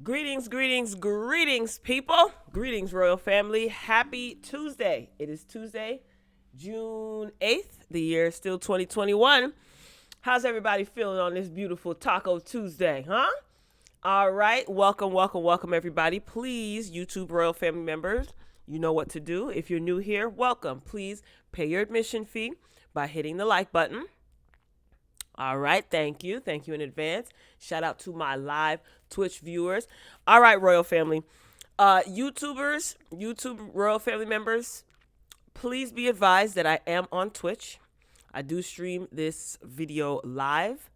Greetings, greetings, greetings, people. Greetings, royal family. Happy Tuesday. It is Tuesday, June 8th. The year is still 2021. How's everybody feeling on this beautiful Taco Tuesday, huh? All right. Welcome, welcome, welcome, everybody. Please, YouTube royal family members, you know what to do. If you're new here, welcome. Please pay your admission fee by hitting the like button. All right, thank you. Thank you in advance. Shout out to my live Twitch viewers. All right, royal family. YouTubers, YouTube royal family members, please be advised that I am on Twitch. I do stream this video live,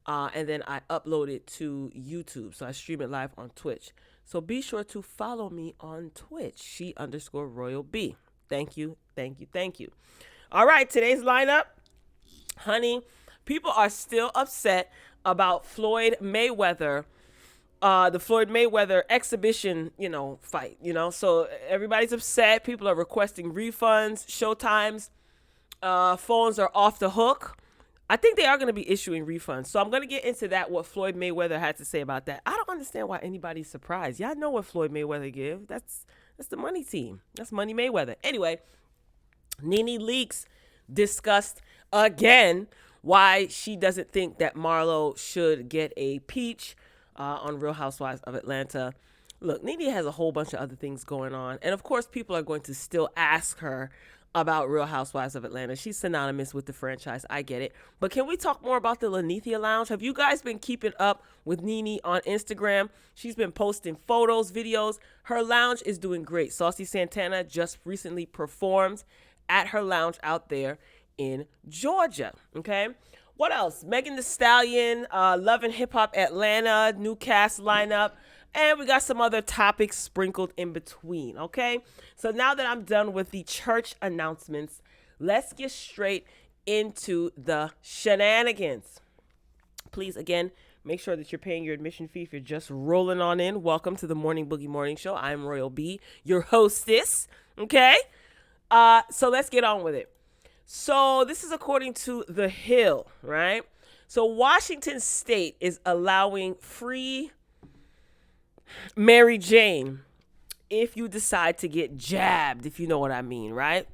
and then I upload it to YouTube. So I stream it live on Twitch. So be sure to follow me on Twitch, she_royal_B. Thank you, thank you, thank you. All right, today's lineup, honey. People are still upset about Floyd Mayweather, the Floyd Mayweather exhibition, fight, So everybody's upset. People are requesting refunds, showtimes, phones are off the hook. I think they are going to be issuing refunds. So I'm going to get into that, what Floyd Mayweather had to say about that. I don't understand why anybody's surprised. Y'all know what Floyd Mayweather give. That's the money team. That's Money Mayweather. Anyway, NENE Leakes discussed again why she doesn't think that Marlo should get a peach on Real Housewives of Atlanta. Look, NENE has a whole bunch of other things going on. And of course, people are going to still ask her about Real Housewives of Atlanta. She's synonymous with the franchise. I get it. But can we talk more about the Lanithia Lounge? Have you guys been keeping up with NENE on Instagram? She's been posting photos, videos. Her lounge is doing great. Saucy Santana just recently performed at her lounge out there in Georgia. Okay, what else? Megan Thee Stallion, Love and Hip Hop Atlanta, new cast lineup, and we got some other topics sprinkled in between. Okay, so now that I'm done with the church announcements, let's get straight into the shenanigans. Please, again, make sure that you're paying your admission fee if you're just rolling on in. Welcome to the Morning Boogie Morning Show. I'm Royal B, your hostess. Okay, so let's get on with it. So this is according to The Hill, right? So Washington State is allowing free Mary Jane if you decide to get jabbed, if you know what I mean, right?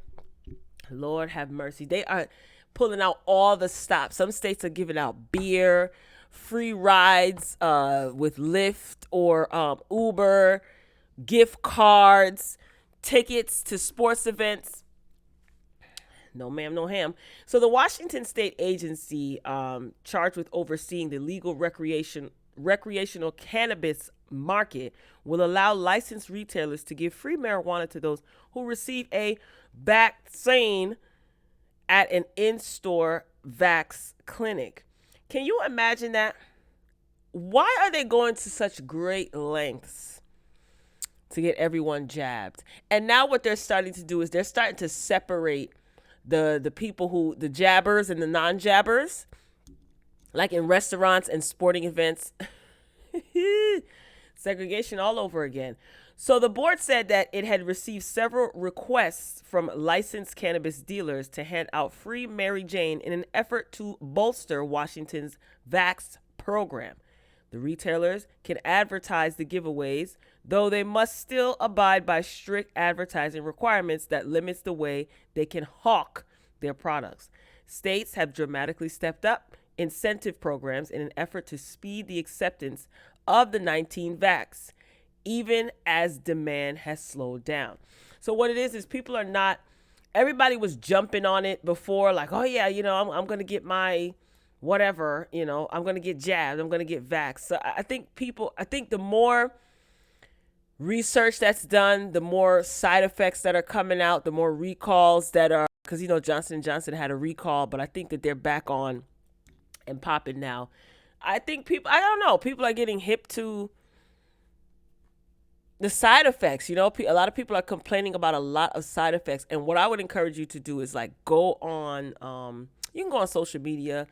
Lord have mercy. They are pulling out all the stops. Some states are giving out beer, free rides with Lyft or Uber, gift cards, tickets to sports events. No ma'am, no ham. So the Washington State Agency charged with overseeing the legal recreational cannabis market will allow licensed retailers to give free marijuana to those who receive a vaccine at an in-store vax clinic. Can you imagine that? Why are they going to such great lengths to get everyone jabbed? And now what they're starting to do is they're starting to separate the people who, the jabbers and the non-jabbers, like in restaurants and sporting events. Segregation all over again. So the board said that it had received several requests from licensed cannabis dealers to hand out free Mary Jane in an effort to bolster Washington's vax program. The retailers can advertise the giveaways, though they must still abide by strict advertising requirements that limits the way they can hawk their products. States have dramatically stepped up incentive programs in an effort to speed the acceptance of the 19 vax, even as demand has slowed down. So what it is people are not, everybody was jumping on it before, like, oh yeah, I'm going to get my whatever, I'm going to get jabbed, I'm going to get vaxxed. So I think the more research that's done, the more side effects that are coming out, the more recalls that are, because, Johnson & Johnson had a recall, but I think that they're back on and popping now. I think I don't know, people are getting hip to the side effects. A lot of people are complaining about a lot of side effects. And what I would encourage you to do is go on, you can go on social media,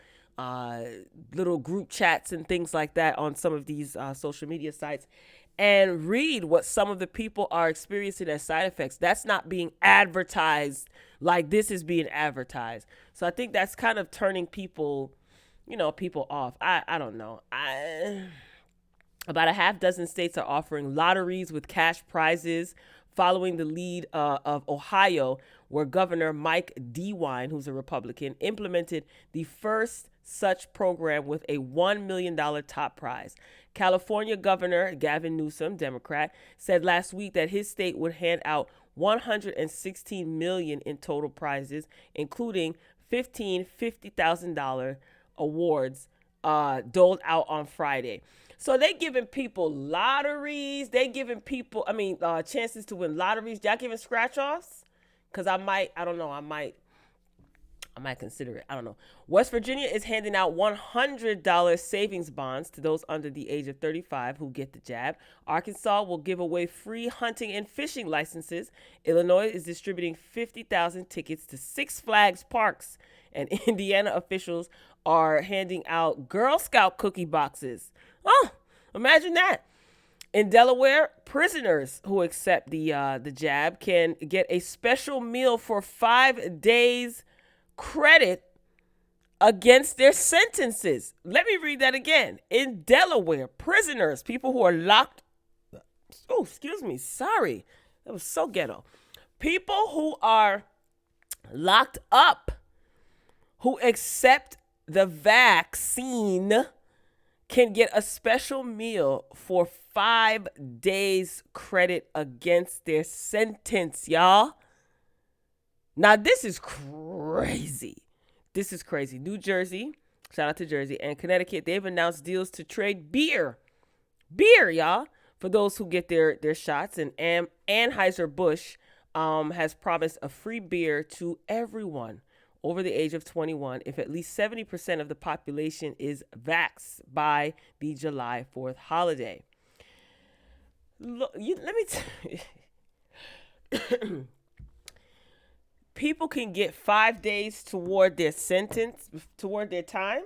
little group chats and things like that on some of these social media sites and read what some of the people are experiencing as side effects. That's not being advertised like this is being advertised. So I think that's kind of turning people off. I don't know. About a half dozen states are offering lotteries with cash prizes, following the lead of Ohio, where Governor Mike DeWine, who's a Republican, implemented the first such program with a $1 million top prize. California Governor Gavin Newsom, Democrat, said last week that his state would hand out $116 million in total prizes, including 15 $50,000 awards doled out on Friday. So they giving people lotteries. They giving people, chances to win lotteries. Y'all giving scratch offs? Cause I might consider it. I don't know. West Virginia is handing out $100 savings bonds to those under the age of 35 who get the jab. Arkansas will give away free hunting and fishing licenses. Illinois is distributing 50,000 tickets to Six Flags parks. And Indiana officials are handing out Girl Scout cookie boxes. Oh, imagine that. In Delaware, prisoners who accept the jab can get a special meal for 5 days credit against their sentences. Let me read that again. In Delaware, prisoners, people who are locked. Oh, excuse me. Sorry. That was so ghetto. People who are locked up, who accept the vaccine, can get a special meal for 5 days credit against their sentence, y'all. Now, this is crazy. This is crazy. New Jersey, shout out to Jersey, and Connecticut, they've announced deals to trade beer. Beer, y'all, for those who get their shots. And Anheuser-Busch has promised a free beer to everyone over the age of 21 if at least 70% of the population is vaxxed by the July 4th holiday. Look, let me tell you. People can get 5 days toward their sentence, toward their time,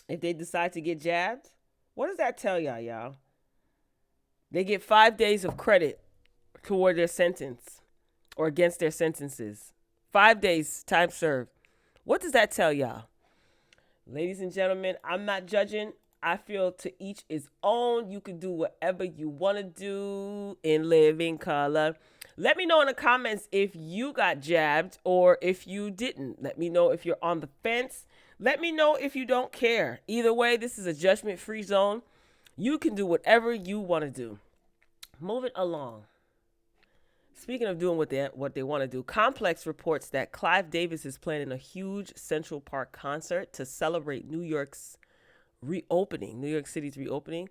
if they decide to get jabbed. What does that tell y'all? They get 5 days of credit toward their sentence or against their sentences. 5 days, time served. What does that tell y'all? Ladies and gentlemen, I'm not judging. I feel to each his own. You can do whatever you want to do in living color. Let me know in the comments if you got jabbed or if you didn't. Let me know if you're on the fence. Let me know if you don't care. Either way, this is a judgment-free zone. You can do whatever you want to do. Moving along. Speaking of doing what they want to do, Complex reports that Clive Davis is planning a huge Central Park concert to celebrate New York City's reopening.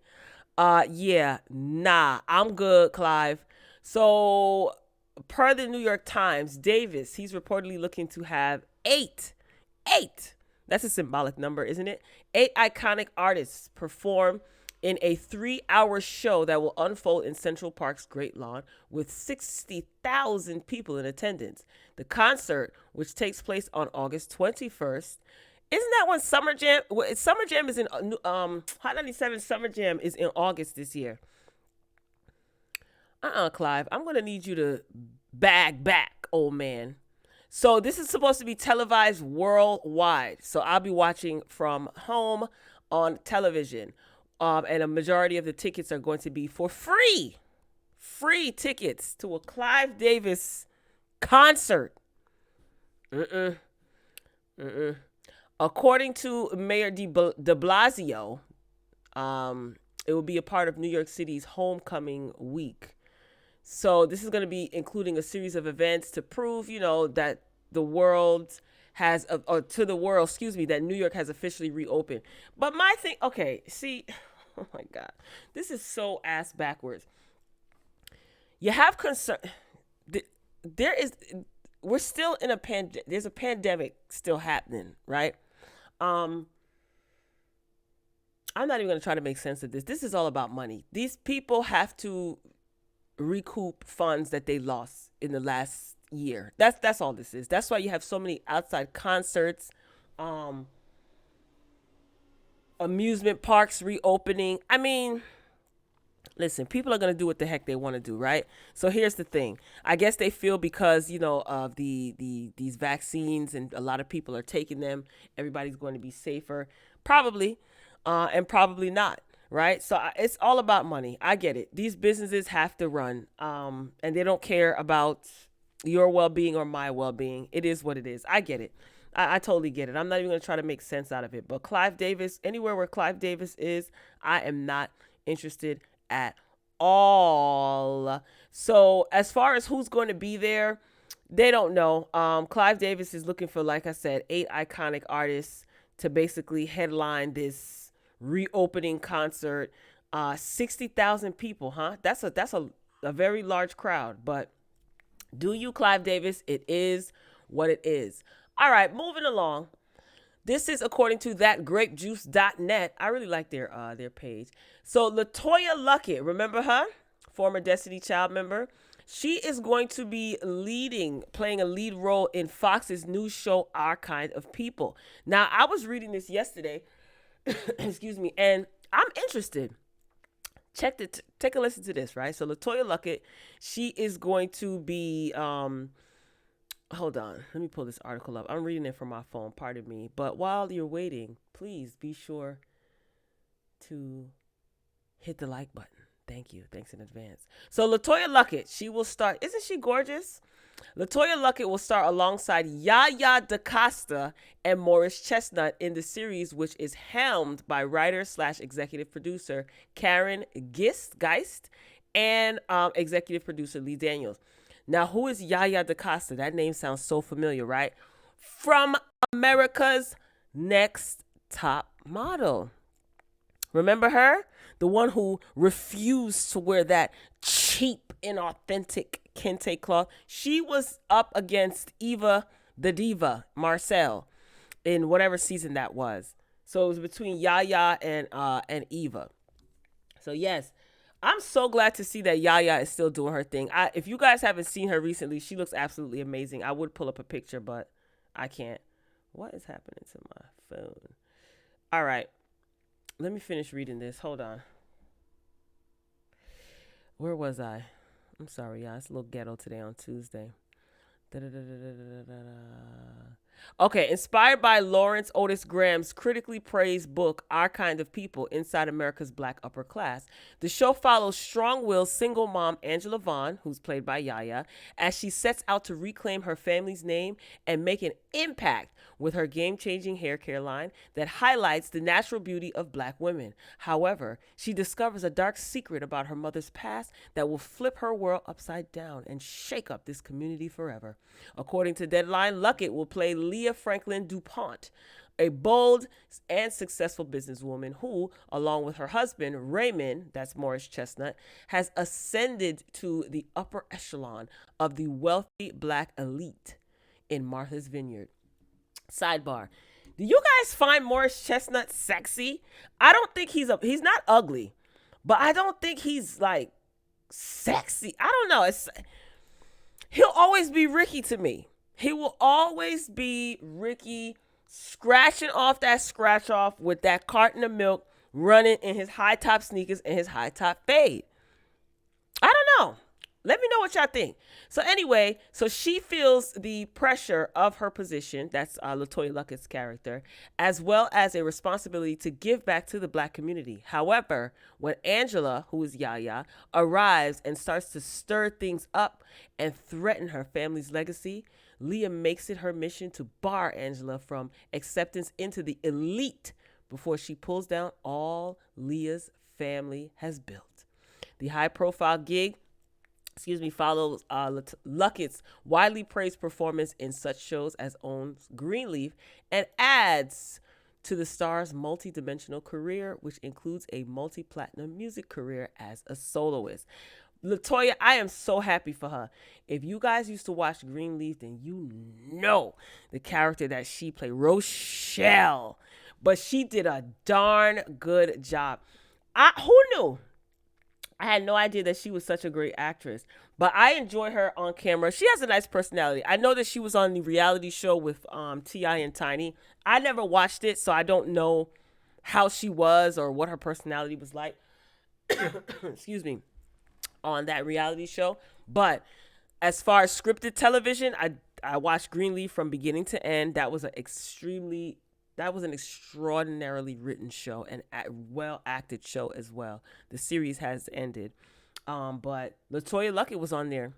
I'm good, Clive. So, per the New York Times, Davis, he's reportedly looking to have eight, that's a symbolic number, isn't it? 8 iconic artists perform in a 3-hour show that will unfold in Central Park's Great Lawn with 60,000 people in attendance. The concert, which takes place on August 21st, isn't that when Summer Jam is in, Hot 97 Summer Jam is in August this year. Clive, I'm going to need you to bag back, old man. So this is supposed to be televised worldwide. So I'll be watching from home on television. And a majority of the tickets are going to be for free. Free tickets to a Clive Davis concert. According to Mayor de Blasio, it will be a part of New York City's homecoming week. So this is going to be including a series of events to prove, that the world has, that New York has officially reopened. But my thing, okay, see, oh my God, this is so ass backwards. You have concern. We're still in there's a pandemic still happening, right? I'm not even going to try to make sense of this. This is all about money. These people have to recoup funds that they lost in the last year. That's all this is. That's why you have so many outside concerts, amusement parks reopening. I mean, listen, people are going to do what the heck they want to do, right? So here's the thing. I guess they feel because, of these vaccines and a lot of people are taking them, everybody's going to be safer. Probably, and probably not, right? So it's all about money. I get it. These businesses have to run, and they don't care about your well-being or my well-being. It is what it is. I get it. I totally get it. I'm not even going to try to make sense out of it. But Clive Davis, anywhere where Clive Davis is, I am not interested at all. So as far as who's going to be there, they don't know. Clive Davis is looking for, like I said, 8 iconic artists to basically headline this reopening concert. 60,000 people, huh? That's a very large crowd. But do you, Clive Davis? It is what it is. All right, moving along. This is according to thatgrapejuice.net. I really like their page. So LaToya Luckett, remember her? Former Destiny Child member. She is going to be playing a lead role in Fox's new show, Our Kind of People. Now, I was reading this yesterday, excuse me, and I'm interested. Take a listen to this, right? So LaToya Luckett, she is going to be, hold on, let me pull this article up. I'm reading it from my phone, pardon me. But while you're waiting, please be sure to hit the like button. Thank you. Thanks in advance. So LaToya Luckett, she will start. Isn't she gorgeous? LaToya Luckett will star alongside Yaya DaCosta and Morris Chestnut in the series, which is helmed by writer/executive producer Karen Geist and executive producer Lee Daniels. Now, who is Yaya DaCosta? That name sounds so familiar, right? From America's Next Top Model. Remember her? The one who refused to wear that cheap, inauthentic kente cloth. She was up against Eva the Diva Marcel in whatever season that was. So it was between Yaya and Eva. So yes, I'm so glad to see that Yaya is still doing her thing. If you guys haven't seen her recently, she looks absolutely amazing. I would pull up a picture, but I can't. What is happening to my phone? All right. Let me finish reading this. Hold on. Where was I? I'm sorry, y'all. It's a little ghetto today on Tuesday. Okay, inspired by Lawrence Otis Graham's critically praised book, Our Kind of People, Inside America's Black Upper Class, the show follows strong-willed single mom Angela Vaughn, who's played by Yaya, as she sets out to reclaim her family's name and make an impact with her game-changing hair care line that highlights the natural beauty of Black women. However, she discovers a dark secret about her mother's past that will flip her world upside down and shake up this community forever. According to Deadline, Luckett will play Leah Franklin DuPont, a bold and successful businesswoman who, along with her husband, Raymond, that's Morris Chestnut, has ascended to the upper echelon of the wealthy Black elite in Martha's Vineyard. Sidebar. Do you guys find Morris Chestnut sexy? I don't think he's not ugly, but I don't think he's like sexy. I don't know. He'll always be Ricky to me. He will always be Ricky scratching off that scratch off with that carton of milk, running in his high top sneakers and his high top fade. I don't know. Let me know what y'all think. So anyway, so she feels the pressure of her position, that's LaToya Luckett's character, as well as a responsibility to give back to the Black community. However, when Angela, who is Yaya, arrives and starts to stir things up and threaten her family's legacy, Leah makes it her mission to bar Angela from acceptance into the elite before she pulls down all Leah's family has built. The high-profile gig follows Luckett's widely praised performance in such shows as Owns Greenleaf and adds to the star's multi-dimensional career, which includes a multi-platinum music career as a soloist. LaToya, I am so happy for her. If you guys used to watch Greenleaf, then you know the character that she played, Rochelle. But she did a darn good job. Who knew? I had no idea that she was such a great actress, but I enjoy her on camera. She has a nice personality. I know that she was on the reality show with T.I. and Tiny. I never watched it, so I don't know how she was or what her personality was like. Excuse me, on that reality show. But as far as scripted television, I watched Greenleaf from beginning to end. That was That was an extraordinarily written show and well acted show as well. The series has ended. But LaToya Luckett was on there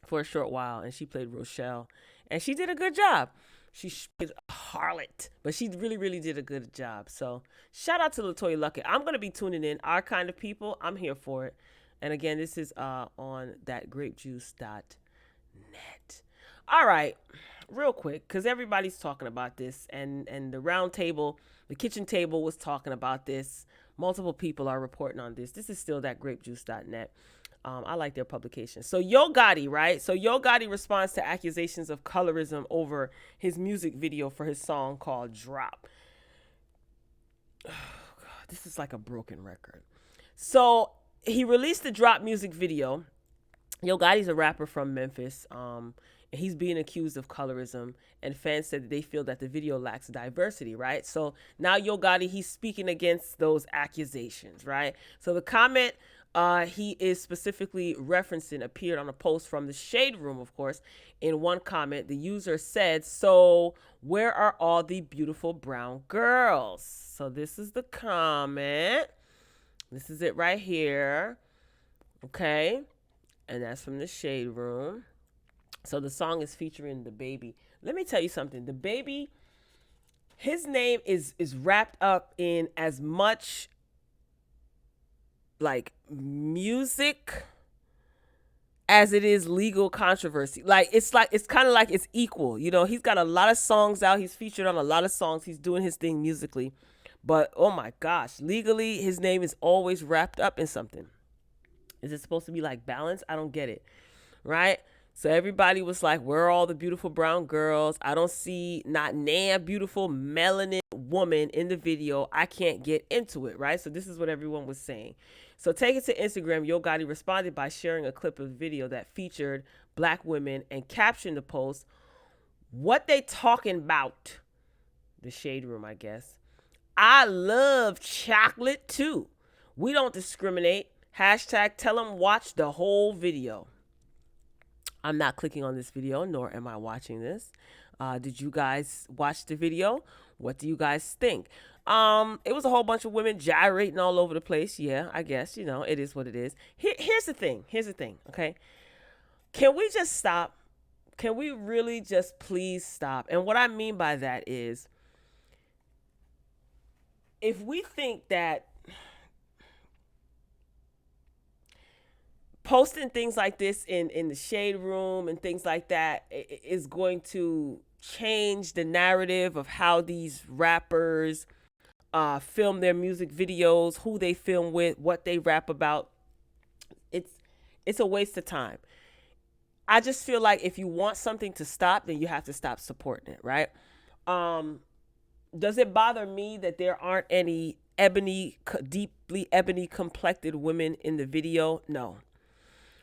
for a short while, and she played Rochelle, and she did a good job. She played a harlot, but she really, really did a good job. So shout out to LaToya Luckett. I'm going to be tuning in. Our Kind of People, I'm here for it. And again, this is on thatgrapejuice.net. All right, real quick, because everybody's talking about this, and the round table, the kitchen table was talking about this. Multiple people are reporting on this. This is still thatgrapejuice.net. I like their publication. So Yo Gotti, right? So Yo Gotti responds to accusations of colorism over his music video for his song called Drop. Oh, God, this is like a broken record. So he released the Drop music video. Yo Gotti's a rapper from Memphis. He's being accused of colorism, and fans said that they feel that the video lacks diversity, right? So now Yo Gotti, he's speaking against those accusations, right? So the comment he is specifically referencing appeared on a post from the Shade Room, of course. In one comment, the user said, "So where are all the beautiful brown girls?" So this is the comment. This is it right here. Okay. And that's from the Shade Room. So the song is featuring DaBaby. Let me tell you something. DaBaby, his name is wrapped up in as much like music as it is legal controversy. It's kind of like it's equal. You know, he's got a lot of songs out. He's featured on a lot of songs. He's doing his thing musically. But oh my gosh, legally his name is always wrapped up in something. Is it supposed to be like balance? I don't get it. Right? So everybody was like, where are all the beautiful brown girls? I don't see not nan beautiful melanin woman in the video. I can't get into it, right? So this is what everyone was saying. So take it to Instagram. Yo Gotti responded by sharing a clip of video that featured black women and captioned the post, "What they talking about?" The Shade Room, I guess. "I love chocolate too. We don't discriminate. Hashtag tell them watch the whole video." I'm not clicking on this video, nor am I watching this. Did you guys watch the video? What do you guys think? It was a whole bunch of women gyrating all over the place. Yeah, I guess, you know, it is what it is. Here's the thing. Okay? Can we just stop? Can we really just please stop? And what I mean by that is, if we think that posting things like this in the Shade Room and things like that is going to change the narrative of how these rappers film their music videos, who they film with, what they rap about, it's a waste of time. I just feel like if you want something to stop, then you have to stop supporting it, right? Does it bother me that there aren't any deeply ebony complected women in the video? No.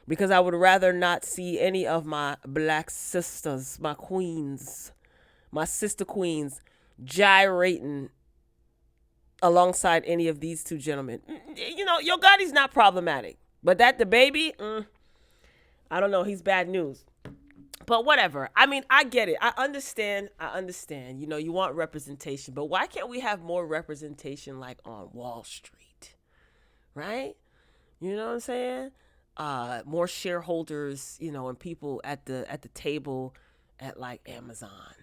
Because I would rather not see any of my black sisters, my queens, my sister queens, gyrating alongside any of these two gentlemen. You know, Yo Gotti's not problematic. But that DaBaby, I don't know. He's bad news. But whatever. I mean, I get it. I understand. You know, you want representation. But why can't we have more representation like on Wall Street? Right? You know what I'm saying? More shareholders, you know, and people at the table at like Amazon,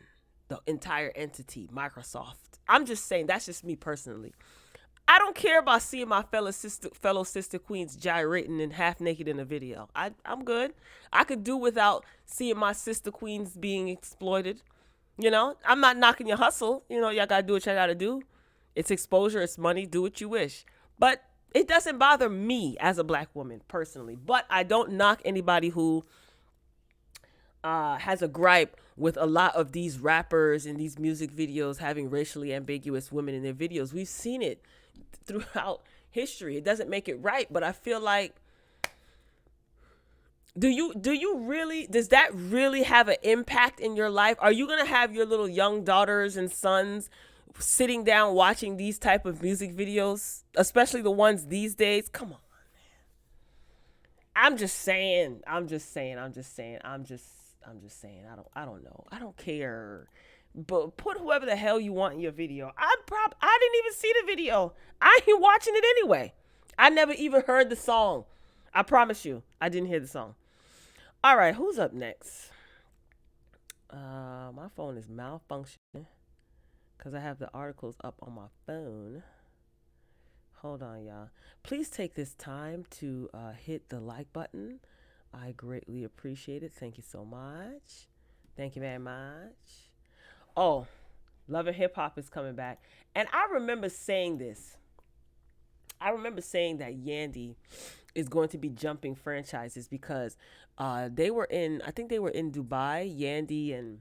the entire entity, Microsoft. I'm just saying, that's just me personally. I don't care about seeing my fellow sister queens gyrating and half naked in a video. I'm good. I could do without seeing my sister queens being exploited. You know, I'm not knocking your hustle. You know, y'all gotta do what y'all gotta do. It's exposure, it's money, do what you wish. But it doesn't bother me as a black woman personally, but I don't knock anybody who has a gripe with a lot of these rappers and these music videos having racially ambiguous women in their videos. We've seen it throughout history. It doesn't make it right, but I feel like, does that really have an impact in your life? Are you going to have your little young daughters and sons sitting down watching these type of music videos, especially the ones these days? Come on, man. I'm just saying. I don't know. I don't care. But put whoever the hell you want in your video. I didn't even see the video. I ain't watching it anyway. I never even heard the song. I promise you, I didn't hear the song. All right, who's up next? My phone is malfunctioning because I have the articles up on my phone. Hold on, y'all. Please take this time to hit the like button. I greatly appreciate it. Thank you so much. Thank you very much. Oh, Love and Hip Hop is coming back. And I remember saying this. I remember saying that Yandy is going to be jumping franchises because they were in, I think they were in Dubai, Yandy and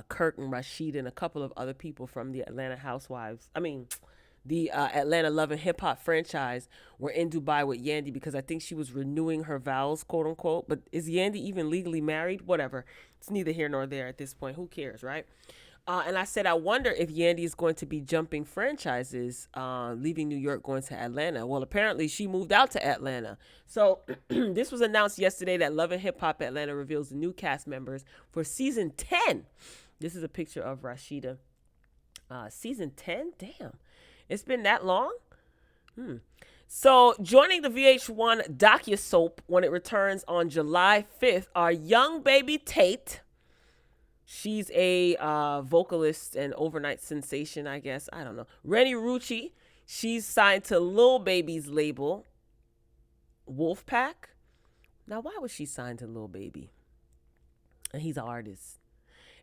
Kirk and Rashid and a couple of other people from the Atlanta Housewives. The Atlanta Love and Hip Hop franchise were in Dubai with Yandy because I think she was renewing her vows, quote unquote. But is Yandy even legally married? Whatever. It's neither here nor there at this point. Who cares, right? And I said, I wonder if Yandy is going to be jumping franchises, leaving New York, going to Atlanta. Well, apparently she moved out to Atlanta. So this was announced yesterday that Love and Hip Hop Atlanta reveals the new cast members for season 10. This is a picture of Rashida. Season 10? Damn. It's been that long? So joining the VH1 docu-soap when it returns on July 5th are young baby Tate. She's a vocalist and overnight sensation, I guess. I don't know. Rennie Rucci. She's signed to Lil Baby's label, Wolfpack. Now, why was she signed to Lil Baby? And he's an artist.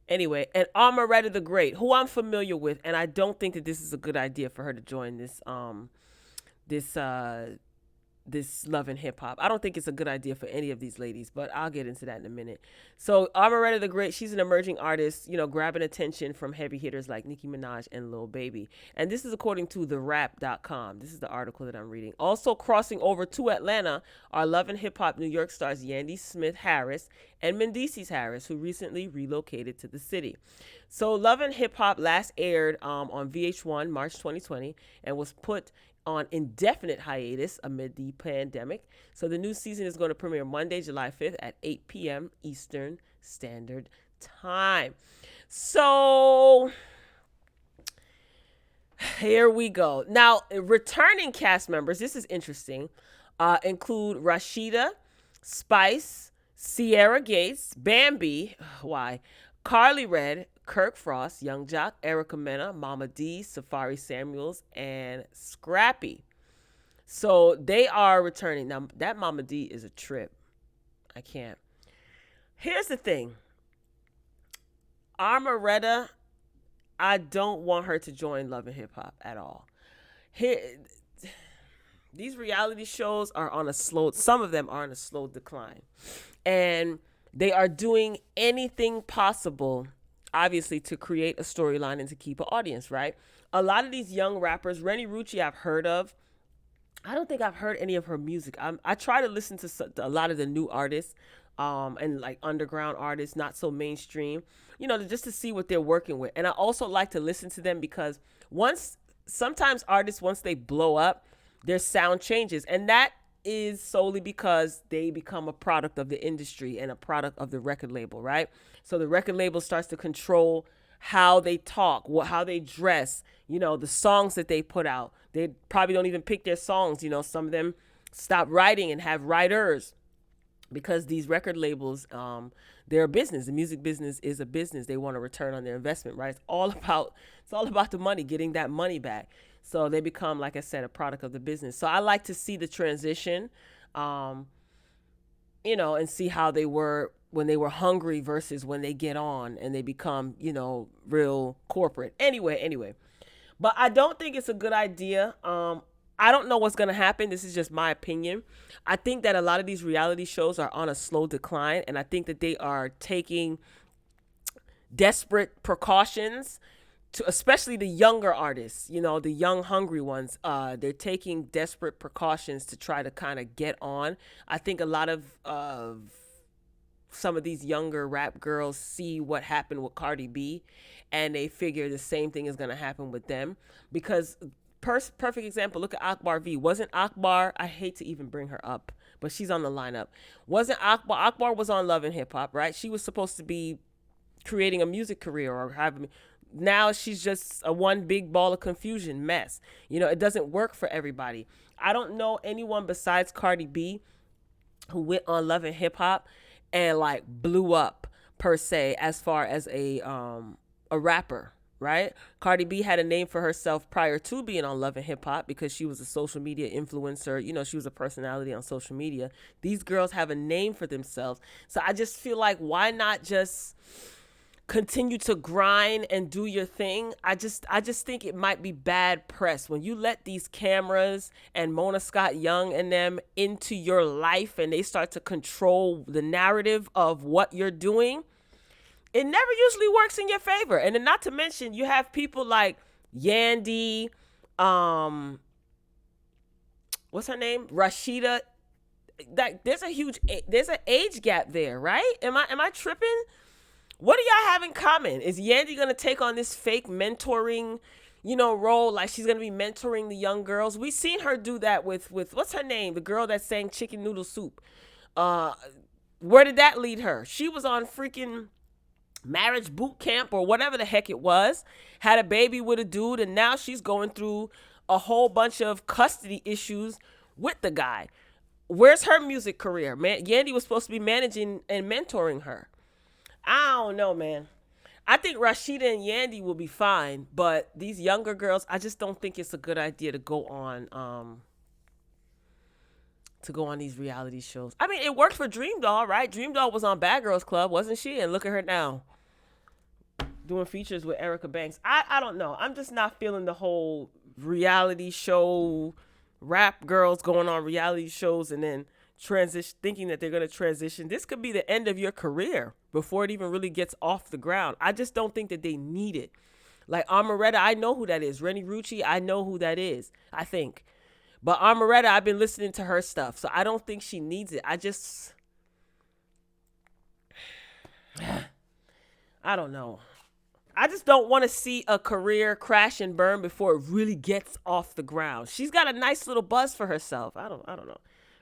Anyway, and Amaretta the Great, who I'm familiar with, and I don't think that this is a good idea for her to join this this Love and Hip Hop. I don't think it's a good idea for any of these ladies, but I'll get into that in a minute. So Amaretta the Great, she's an emerging artist, grabbing attention from heavy hitters like Nicki Minaj and Lil Baby. And this is according to therap.com. This is the article that I'm reading. Also crossing over to Atlanta are Love and Hip Hop New York stars Yandy Smith Harris and Mendeces Harris, who recently relocated to the city. So Love and Hip Hop last aired on VH1 March 2020 and was put on indefinite hiatus amid the pandemic. So the new season is going to premiere Monday, July 5th at 8 p.m. Eastern Standard Time. So here we go. Now, returning cast members, this is interesting, include Rashida, Spice, Sierra Gates, Bambi, Carly Red, Kirk Frost, Young Jock, Erica Mena, Mama D, Safari Samuels, and Scrappy. So they are returning. Now, that Mama D is a trip. I can't. Here's the thing. Amaretta, I don't want her to join Love and Hip Hop at all. These reality shows are on a slow, some of them are on a slow decline. And they are doing anything possible, obviously, to create a storyline and to keep an audience, right? A lot of these young rappers, Rennie Rucci I've heard of. I don't think I've heard any of her music. I try to listen to a lot of the new artists and like underground artists, not so mainstream, just to see what they're working with. And I also like to listen to them because sometimes artists, once they blow up, their sound changes. And that is solely because they become a product of the industry and a product of the record label, right? So the record label starts to control how they talk, how they dress, the songs that they put out. They probably don't even pick their songs. Some of them stop writing and have writers because these record labels, they're a business. The music business is a business. They want a return on their investment, right? It's all about the money, getting that money back. So they become, like I said, a product of the business. So I like to see the transition, and see how they were when they were hungry versus when they get on and they become, real corporate. Anyway. But I don't think it's a good idea. I don't know what's going to happen. This is just my opinion. I think that a lot of these reality shows are on a slow decline, and I think that they are taking desperate precautions to, especially the younger artists, the young, hungry ones. They're taking desperate precautions to try to kind of get on. I think a lot of some of these younger rap girls see what happened with Cardi B, and they figure the same thing is going to happen with them. Because perfect example, look at AKBAR V. Wasn't AKBAR, I hate to even bring her up, but she's on the lineup. Wasn't AKBAR was on Love and Hip Hop, right? She was supposed to be creating a music career or having. Now she's just a one big ball of confusion mess. It doesn't work for everybody. I don't know anyone besides Cardi B who went on Love and Hip Hop and like blew up per se as far as a rapper, right? Cardi B had a name for herself prior to being on Love and Hip Hop because she was a social media influencer. She was a personality on social media. These girls have a name for themselves. So I just feel like, why not just continue to grind and do your thing? I just think it might be bad press when you let these cameras and Mona Scott Young and them into your life and they start to control the narrative of what you're doing. It never usually works in your favor. And then not to mention, you have people like Yandy, what's her name? Rashida. Like there's an age gap there, right? Am I tripping? What do y'all have in common? Is Yandy gonna take on this fake mentoring, role? Like she's gonna be mentoring the young girls. We seen her do that with what's her name? The girl that sang Chicken Noodle Soup. Where did that lead her? She was on freaking marriage boot camp or whatever the heck it was, had a baby with a dude, and now she's going through a whole bunch of custody issues with the guy. Where's her music career? Man, Yandy was supposed to be managing and mentoring her. I don't know, man. I think Rashida and Yandy will be fine, but these younger girls, I just don't think it's a good idea to go on these reality shows. I mean, it worked for Dream Doll, right? Dream Doll was on Bad Girls Club, wasn't she? And look at her now, doing features with Erica Banks. I don't know. I'm just not feeling the whole reality show, rap girls going on reality shows and then thinking that they're going to transition. This could be the end of your career before it even really gets off the ground. I just don't think that they need it. Like Amaretta, I know who that is. Rennie Rucci, I know who that is, I think. But Amaretta, I've been listening to her stuff, so I don't think she needs it. I don't know. I just don't want to see a career crash and burn before it really gets off the ground. She's got a nice little buzz for herself. I don't know.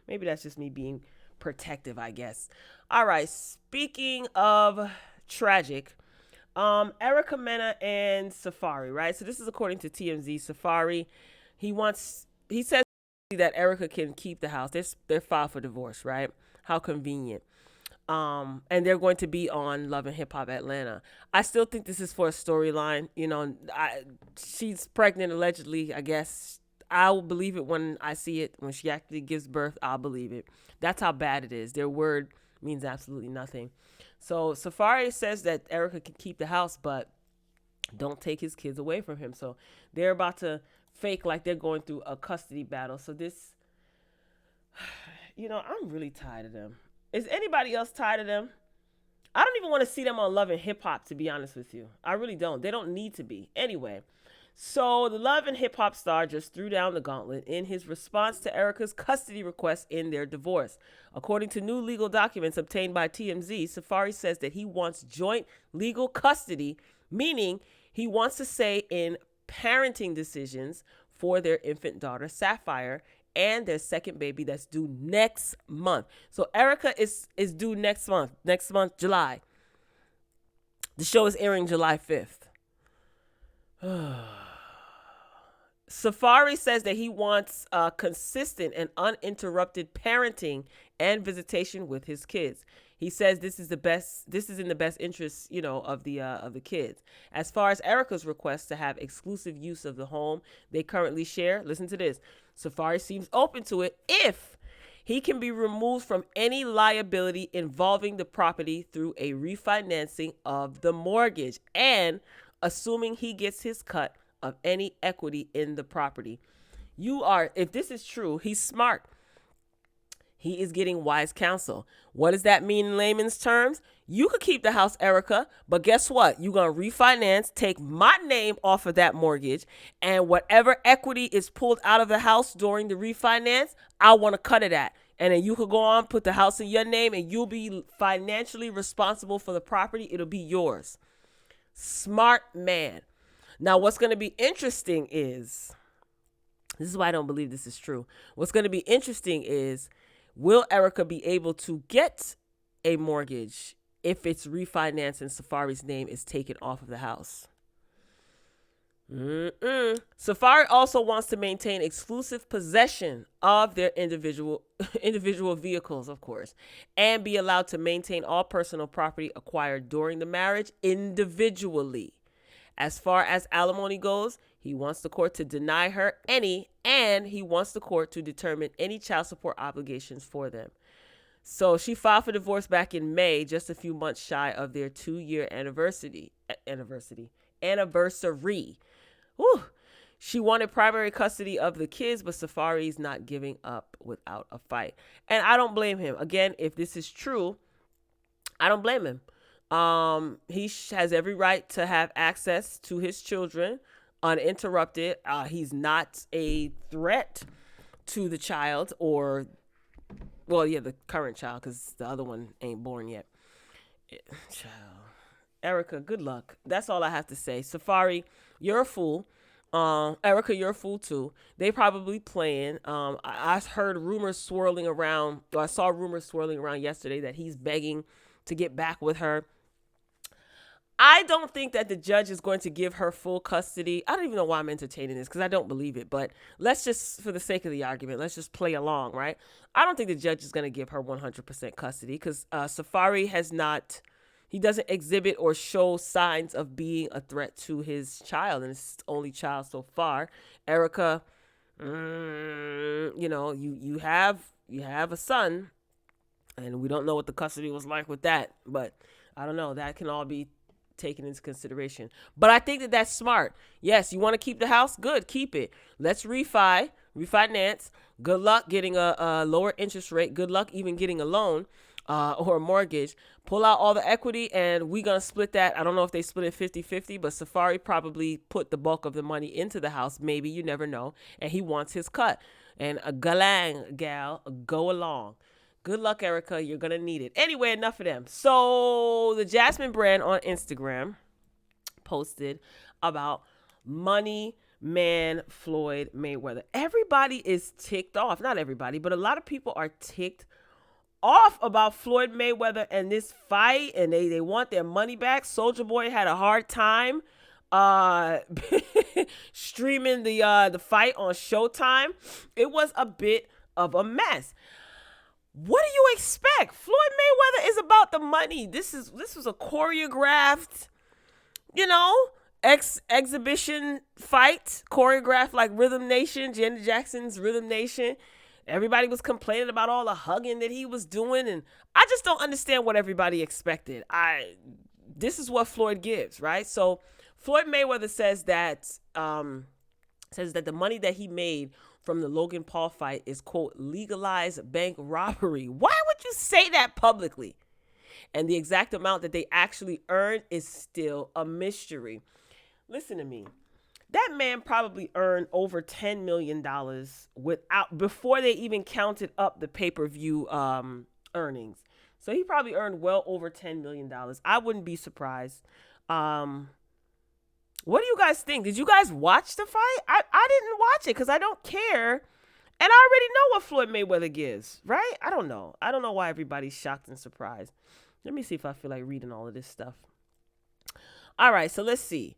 Maybe that's just me being protective, I guess. All right. Speaking of tragic, Erica Mena and Safari, right? So this is according to TMZ. Safari, he says that Erica can keep the house. They're filed for divorce, right? How convenient. And they're going to be on Love and Hip Hop Atlanta. I still think this is for a storyline. She's pregnant allegedly, I guess. I'll believe it when I see it. When she actually gives birth, I'll believe it. That's how bad it is. Their word means absolutely nothing. So Safari says that Erica can keep the house, but don't take his kids away from him. So they're about to fake like they're going through a custody battle. So this, I'm really tired of them. Is anybody else tired of them? I don't even want to see them on Love and Hip Hop, to be honest with you. I really don't. They don't need to be. Anyway. So the Love and Hip Hop star just threw down the gauntlet in his response to Erica's custody request in their divorce. According to new legal documents obtained by TMZ, Safari says that he wants joint legal custody, meaning he wants to say in parenting decisions for their infant daughter, Sapphire, and their second baby that's due next month. So Erica is due next month, July. The show is airing July 5th. Safari says that he wants consistent and uninterrupted parenting and visitation with his kids. He says this is in the best interest, of the kids. As far as Erica's request to have exclusive use of the home they currently share, listen to this. Safari seems open to it if he can be removed from any liability involving the property through a refinancing of the mortgage and assuming he gets his cut of any equity in the property. If this is true, he's smart. He is getting wise counsel. What does that mean in layman's terms? You could keep the house, Erica, but guess what? You're going to refinance, take my name off of that mortgage, and whatever equity is pulled out of the house during the refinance, I want to cut it at. And then you could go on, put the house in your name, and you'll be financially responsible for the property. It'll be yours. Smart man. Now, what's going to be interesting is, this is why I don't believe this is true. What's going to be interesting is, will Erica be able to get a mortgage if it's refinanced and Safari's name is taken off of the house. Safari also wants to maintain exclusive possession of their individual vehicles, of course, and be allowed to maintain all personal property acquired during the marriage individually. As far as alimony goes, he wants the court to deny her any, and he wants the court to determine any child support obligations for them. So she filed for divorce back in May, just a few months shy of their 2-year anniversary. Whew. She wanted primary custody of the kids, but Safari's not giving up without a fight. And I don't blame him. Again, if this is true, I don't blame him. He has every right to have access to his children uninterrupted. He's not a threat to the child or, well, yeah, the current child, because the other one ain't born yet. Child. Erica, good luck. That's all I have to say. Safari, you're a fool. Erica, you're a fool too. They probably playing. I heard rumors swirling around, or I saw rumors swirling around yesterday that he's begging to get back with her. I don't think that the judge is going to give her full custody. I don't even know why I'm entertaining this, because I don't believe it. But let's just, for the sake of the argument, let's just play along, right? I don't think the judge is going to give her 100% custody, because Safari has not... He doesn't exhibit or show signs of being a threat to his child, and it's his only child so far. Erica, you know, you have a son, and we don't know what the custody was like with that, but I don't know. That can all be taken into consideration. But I think that that's smart. Yes, you want to keep the house? Good, keep it. Let's refinance. Good luck getting a lower interest rate. Good luck even getting a loan. Or a mortgage. Pull out all the equity, and we're going to split that. I don't know if they split it 50-50, but Safari probably put the bulk of the money into the house. Maybe, you never know. And he wants his cut. And a galang, gal, go along. Good luck, Erica. You're going to need it. Anyway, enough of them. So the Jasmine brand on Instagram posted about money man Floyd Mayweather. Everybody is ticked off. Not everybody, but a lot of people are ticked off about Floyd Mayweather and this fight, and they want their money back. Soulja Boy had a hard time streaming the fight on Showtime. It was a bit of a mess. What do you expect? Floyd Mayweather is about the money. This was a choreographed, exhibition fight, choreographed like Rhythm Nation, Janet Jackson's Rhythm Nation. Everybody was complaining about all the hugging that he was doing, and I just don't understand what everybody expected. This is what Floyd gives, right? So Floyd Mayweather says that the money that he made from the Logan Paul fight is, quote, legalized bank robbery. Why would you say that publicly? And the exact amount that they actually earned is still a mystery. Listen to me. That man probably earned over $10 million before they even counted up the pay-per-view earnings. So he probably earned well over $10 million. I wouldn't be surprised. What do you guys think? Did you guys watch the fight? I didn't watch it because I don't care. And I already know what Floyd Mayweather gives, right? I don't know. I don't know why everybody's shocked and surprised. Let me see if I feel like reading all of this stuff. All right, so let's see.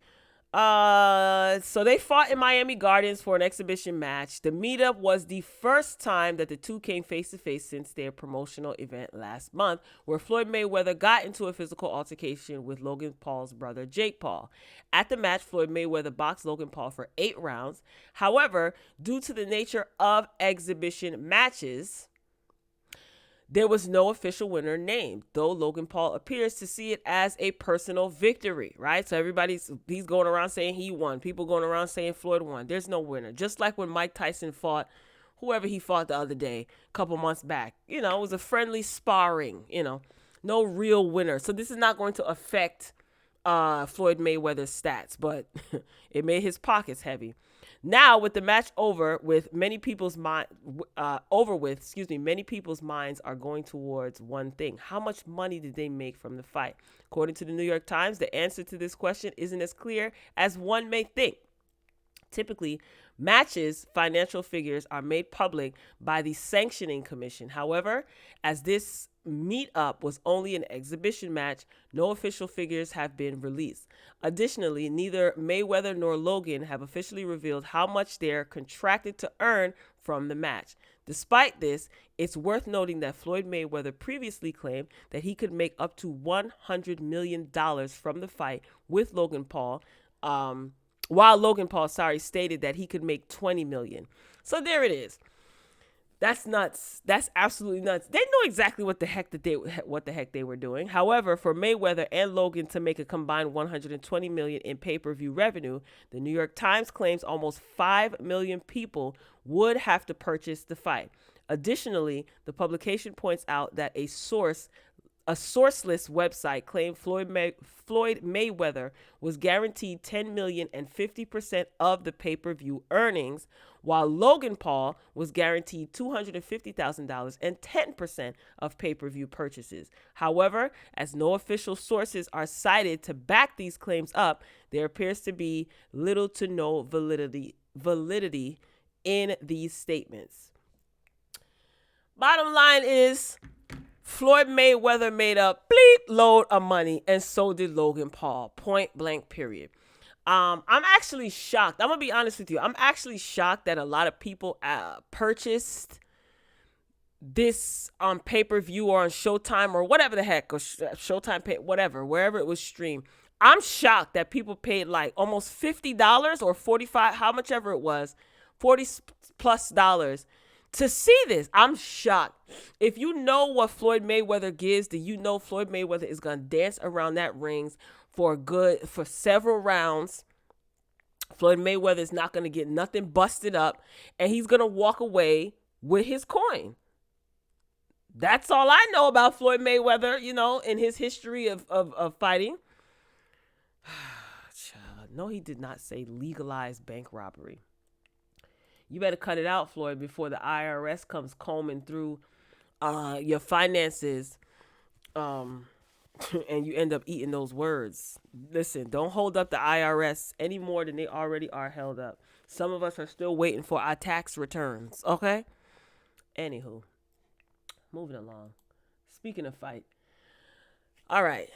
So they fought in Miami Gardens for an exhibition match. The meetup was the first time that the two came face to face since their promotional event last month, where Floyd Mayweather got into a physical altercation with Logan Paul's brother, Jake Paul. At the match, Floyd Mayweather boxed Logan Paul for 8 rounds. However, due to the nature of exhibition matches, there was no official winner named, though Logan Paul appears to see it as a personal victory, right? So he's going around saying he won. People going around saying Floyd won. There's no winner. Just like when Mike Tyson fought whoever he fought the other day, a couple months back. It was a friendly sparring, no real winner. So this is not going to affect Floyd Mayweather's stats, but it made his pockets heavy. Now, with the match many people's minds are going towards one thing. How much money did they make from the fight? According to the New York Times, the answer to this question isn't as clear as one may think. Typically, matches' financial figures are made public by the sanctioning commission. However, as this meetup was only an exhibition match, no official figures have been released. Additionally, neither Mayweather nor Logan have officially revealed how much they're contracted to earn from the match. Despite this, it's worth noting that Floyd Mayweather previously claimed that he could make up to $100 million from the fight with Logan Paul, while Logan Paul, stated that he could make $20 million. So there it is. That's nuts. That's absolutely nuts. They know exactly what the heck they were doing. However, for Mayweather and Logan to make a combined $120 million in pay-per-view revenue, the New York Times claims almost 5 million people would have to purchase the fight. Additionally, the publication points out that a sourceless website claimed Floyd Mayweather was guaranteed $10 million and 50% of the pay-per-view earnings, while Logan Paul was guaranteed $250,000 and 10% of pay-per-view purchases. However, as no official sources are cited to back these claims up, there appears to be little to no validity in these statements. Bottom line is, Floyd Mayweather made a bleep load of money, and so did Logan Paul. Point blank, period. I'm actually shocked. I'm going to be honest with you. I'm actually shocked that a lot of people purchased this on pay-per-view or on Showtime or whatever the heck, or Showtime, wherever it was streamed. I'm shocked that people paid like almost $50 or $45, how much ever it was, $40 plus to see this. I'm shocked. If you know what Floyd Mayweather gives, then you know Floyd Mayweather is going to dance around that ring for several rounds. Floyd Mayweather is not going to get nothing busted up, and he's going to walk away with his coin. That's all I know about Floyd Mayweather, in his history of fighting. No, he did not say legalized bank robbery. You better cut it out, Floyd, before the IRS comes combing through your finances and you end up eating those words. Listen, don't hold up the IRS any more than they already are held up. Some of us are still waiting for our tax returns, okay? Anywho, moving along. Speaking of fight. All right.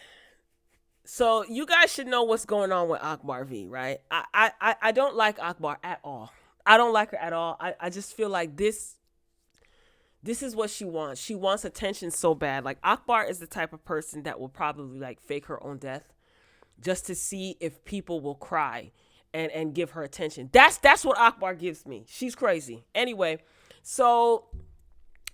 So you guys should know what's going on with AKBAR V, right? I don't like AKBAR at all. I don't like her at all. I just feel like this is what she wants. She wants attention so bad. Like, AKBAR is the type of person that will probably like fake her own death just to see if people will cry and give her attention. That's what AKBAR gives me. She's crazy. Anyway, so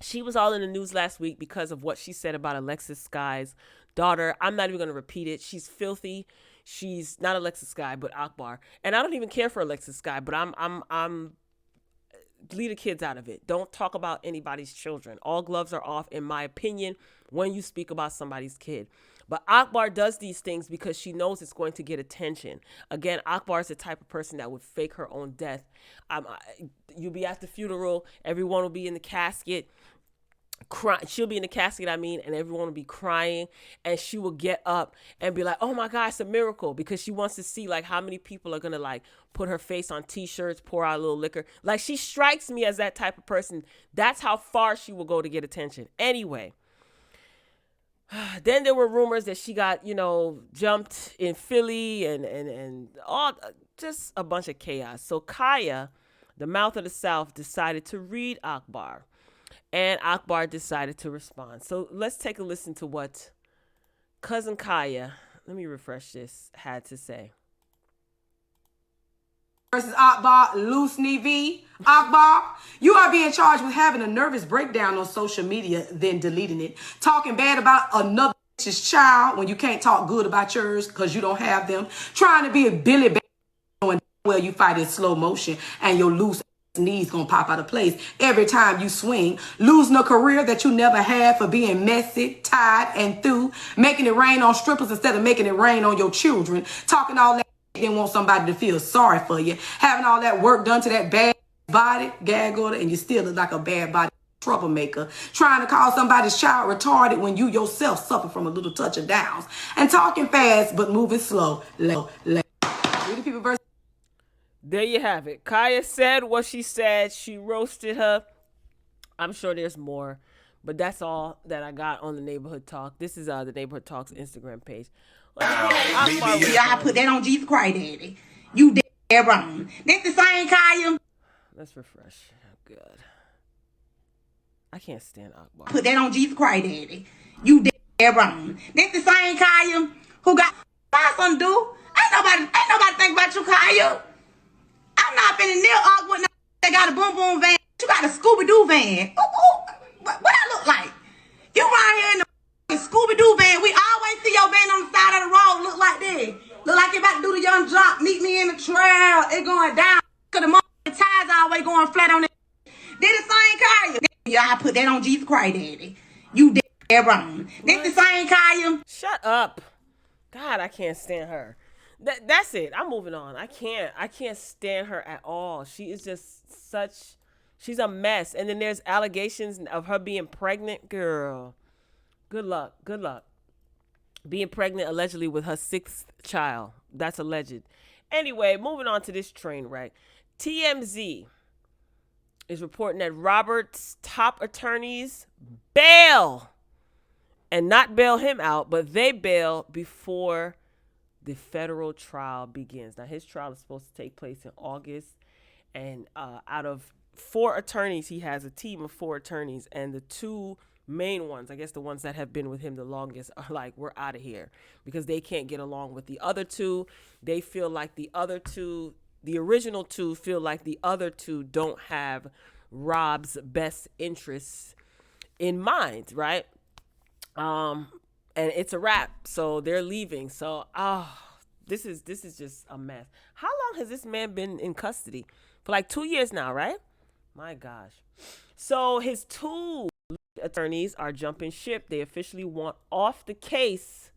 she was all in the news last week because of what she said about Alexis Sky's daughter. I'm not even going to repeat it. She's filthy. She's not Alexis Sky, but AKBAR. And I don't even care for Alexis Sky, but I'm leave the kids out of it. Don't talk about anybody's children. All gloves are off, in my opinion, when you speak about somebody's kid. But AKBAR does these things because she knows it's going to get attention. Again, AKBAR is the type of person that would fake her own death. You'll be at the funeral. Everyone will be in the casket. She'll be in the casket, and everyone will be crying, and she will get up and be like, oh my God, it's a miracle, because she wants to see like how many people are going to like put her face on t-shirts, pour out a little liquor. Like, she strikes me as that type of person. That's how far she will go to get attention. Anyway, then there were rumors that she got, jumped in Philly and all, just a bunch of chaos. So KHIA, the mouth of the South, decided to read AKBAR. And AKBAR decided to respond. So let's take a listen to what Cousin KHIA, let me refresh this, had to say. Versus AKBAR, Loose Knee V. AKBAR, you are being charged with having a nervous breakdown on social media, then deleting it. Talking bad about another bitch's child when you can't talk good about yours because you don't have them. Trying to be a Billy Bang, knowing well you fight in slow motion and your loose knees gonna pop out of place every time you swing, losing a career that you never had for being messy, tired, and through, making it rain on strippers instead of making it rain on your children, talking all that, then want somebody to feel sorry for you, having all that work done to that bad body, gag order, and you still look like a bad body troublemaker, trying to call somebody's child retarded when you yourself suffer from a little touch of downs, and talking fast but moving slow. Read the people verse. There you have it. KHIA said what she said. She roasted her. I'm sure there's more, but that's all that I got on the Neighborhood Talk. This is the Neighborhood Talk's Instagram page. Y'all put that on Jesus Christ, Daddy. You dead wrong. This the same KHIA. Let's refresh. Oh, good. I can't stand AKBAR. Put that on Jesus Christ, Daddy. You dead wrong. This the same KHIA who got something to do. Ain't nobody think about you, KHIA. I'm not finna near with no that got a boom boom van. You got a Scooby-Doo van. What I look like? You right here in the Scooby-Doo van. We always see your van on the side of the road. Look like this. Look like you about to do the young drop. Meet me in the trail. It going down. Cause the tires always going flat on it. Did the same KHIA. Y'all put that on Jesus Christ, Daddy. You dead wrong. This the same KHIA. Shut up. God, I can't stand her. That's it. I'm moving on. I can't stand her at all. She is just she's a mess. And then there's allegations of her being pregnant. Girl, good luck. Being pregnant allegedly with her 6th child. That's alleged. Anyway, moving on to this train wreck. TMZ is reporting that Robert's top attorneys bail, and not bail him out, but they bail before the federal trial begins. Now, his trial is supposed to take place in August, and out of 4 attorneys, he has a team of 4 attorneys, and the 2 main ones, I guess the ones that have been with him the longest, are like, we're out of here, because they can't get along with the other 2. They feel like the original 2 feel like the other 2 don't have Rob's best interests in mind, right? And it's a wrap. So they're leaving. So, this is just a mess. How long has this man been in custody? For like 2 years now, right? My gosh. So his 2 attorneys are jumping ship. They officially want off the case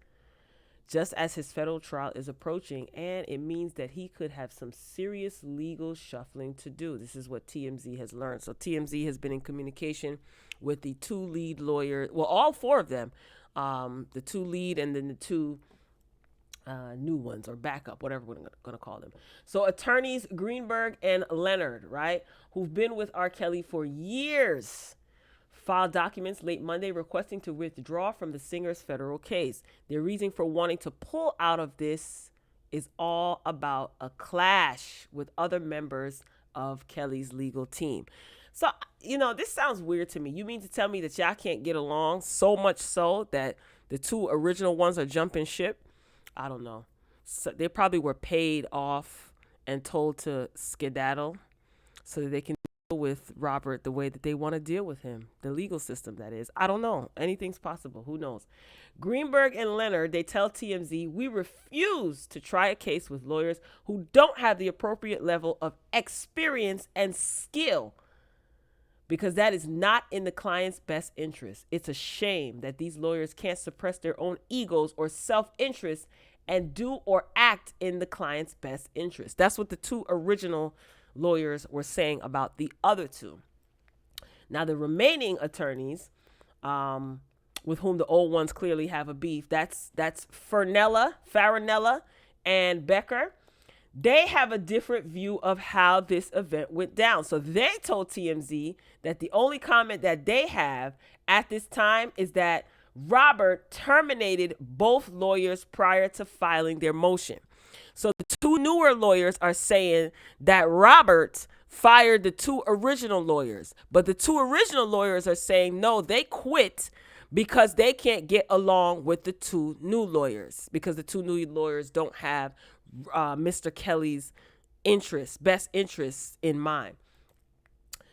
just as his federal trial is approaching. And it means that he could have some serious legal shuffling to do. This is what TMZ has learned. So TMZ has been in communication with the 2 lead lawyers. Well, all 4 of them. The 2 lead and then the 2 new ones, or backup, whatever we're going to call them. So attorneys Greenberg and Leonard, right, who've been with R. Kelly for years, filed documents late Monday requesting to withdraw from the singer's federal case. Their reason for wanting to pull out of this is all about a clash with other members of Kelly's legal team. So, this sounds weird to me. You mean to tell me that y'all can't get along so much so that the 2 original ones are jumping ship? I don't know. So they probably were paid off and told to skedaddle so that they can deal with Robert the way that they want to deal with him. The legal system, that is. I don't know. Anything's possible. Who knows? Greenberg and Leonard, they tell TMZ, we refuse to try a case with lawyers who don't have the appropriate level of experience and skill, because that is not in the client's best interest. It's a shame that these lawyers can't suppress their own egos or self-interest and do or act in the client's best interest. That's what the 2 original lawyers were saying about the other 2. Now, the remaining attorneys, with whom the old ones clearly have a beef, that's Farinella and Becker. They have a different view of how this event went down. So they told TMZ that the only comment that they have at this time is that Robert terminated both lawyers prior to filing their motion. So the 2 newer lawyers are saying that Robert fired the 2 original lawyers, but the 2 original lawyers are saying no, they quit because they can't get along with the 2 new lawyers, because the 2 new lawyers don't have Mr. Kelly's best interests in mind.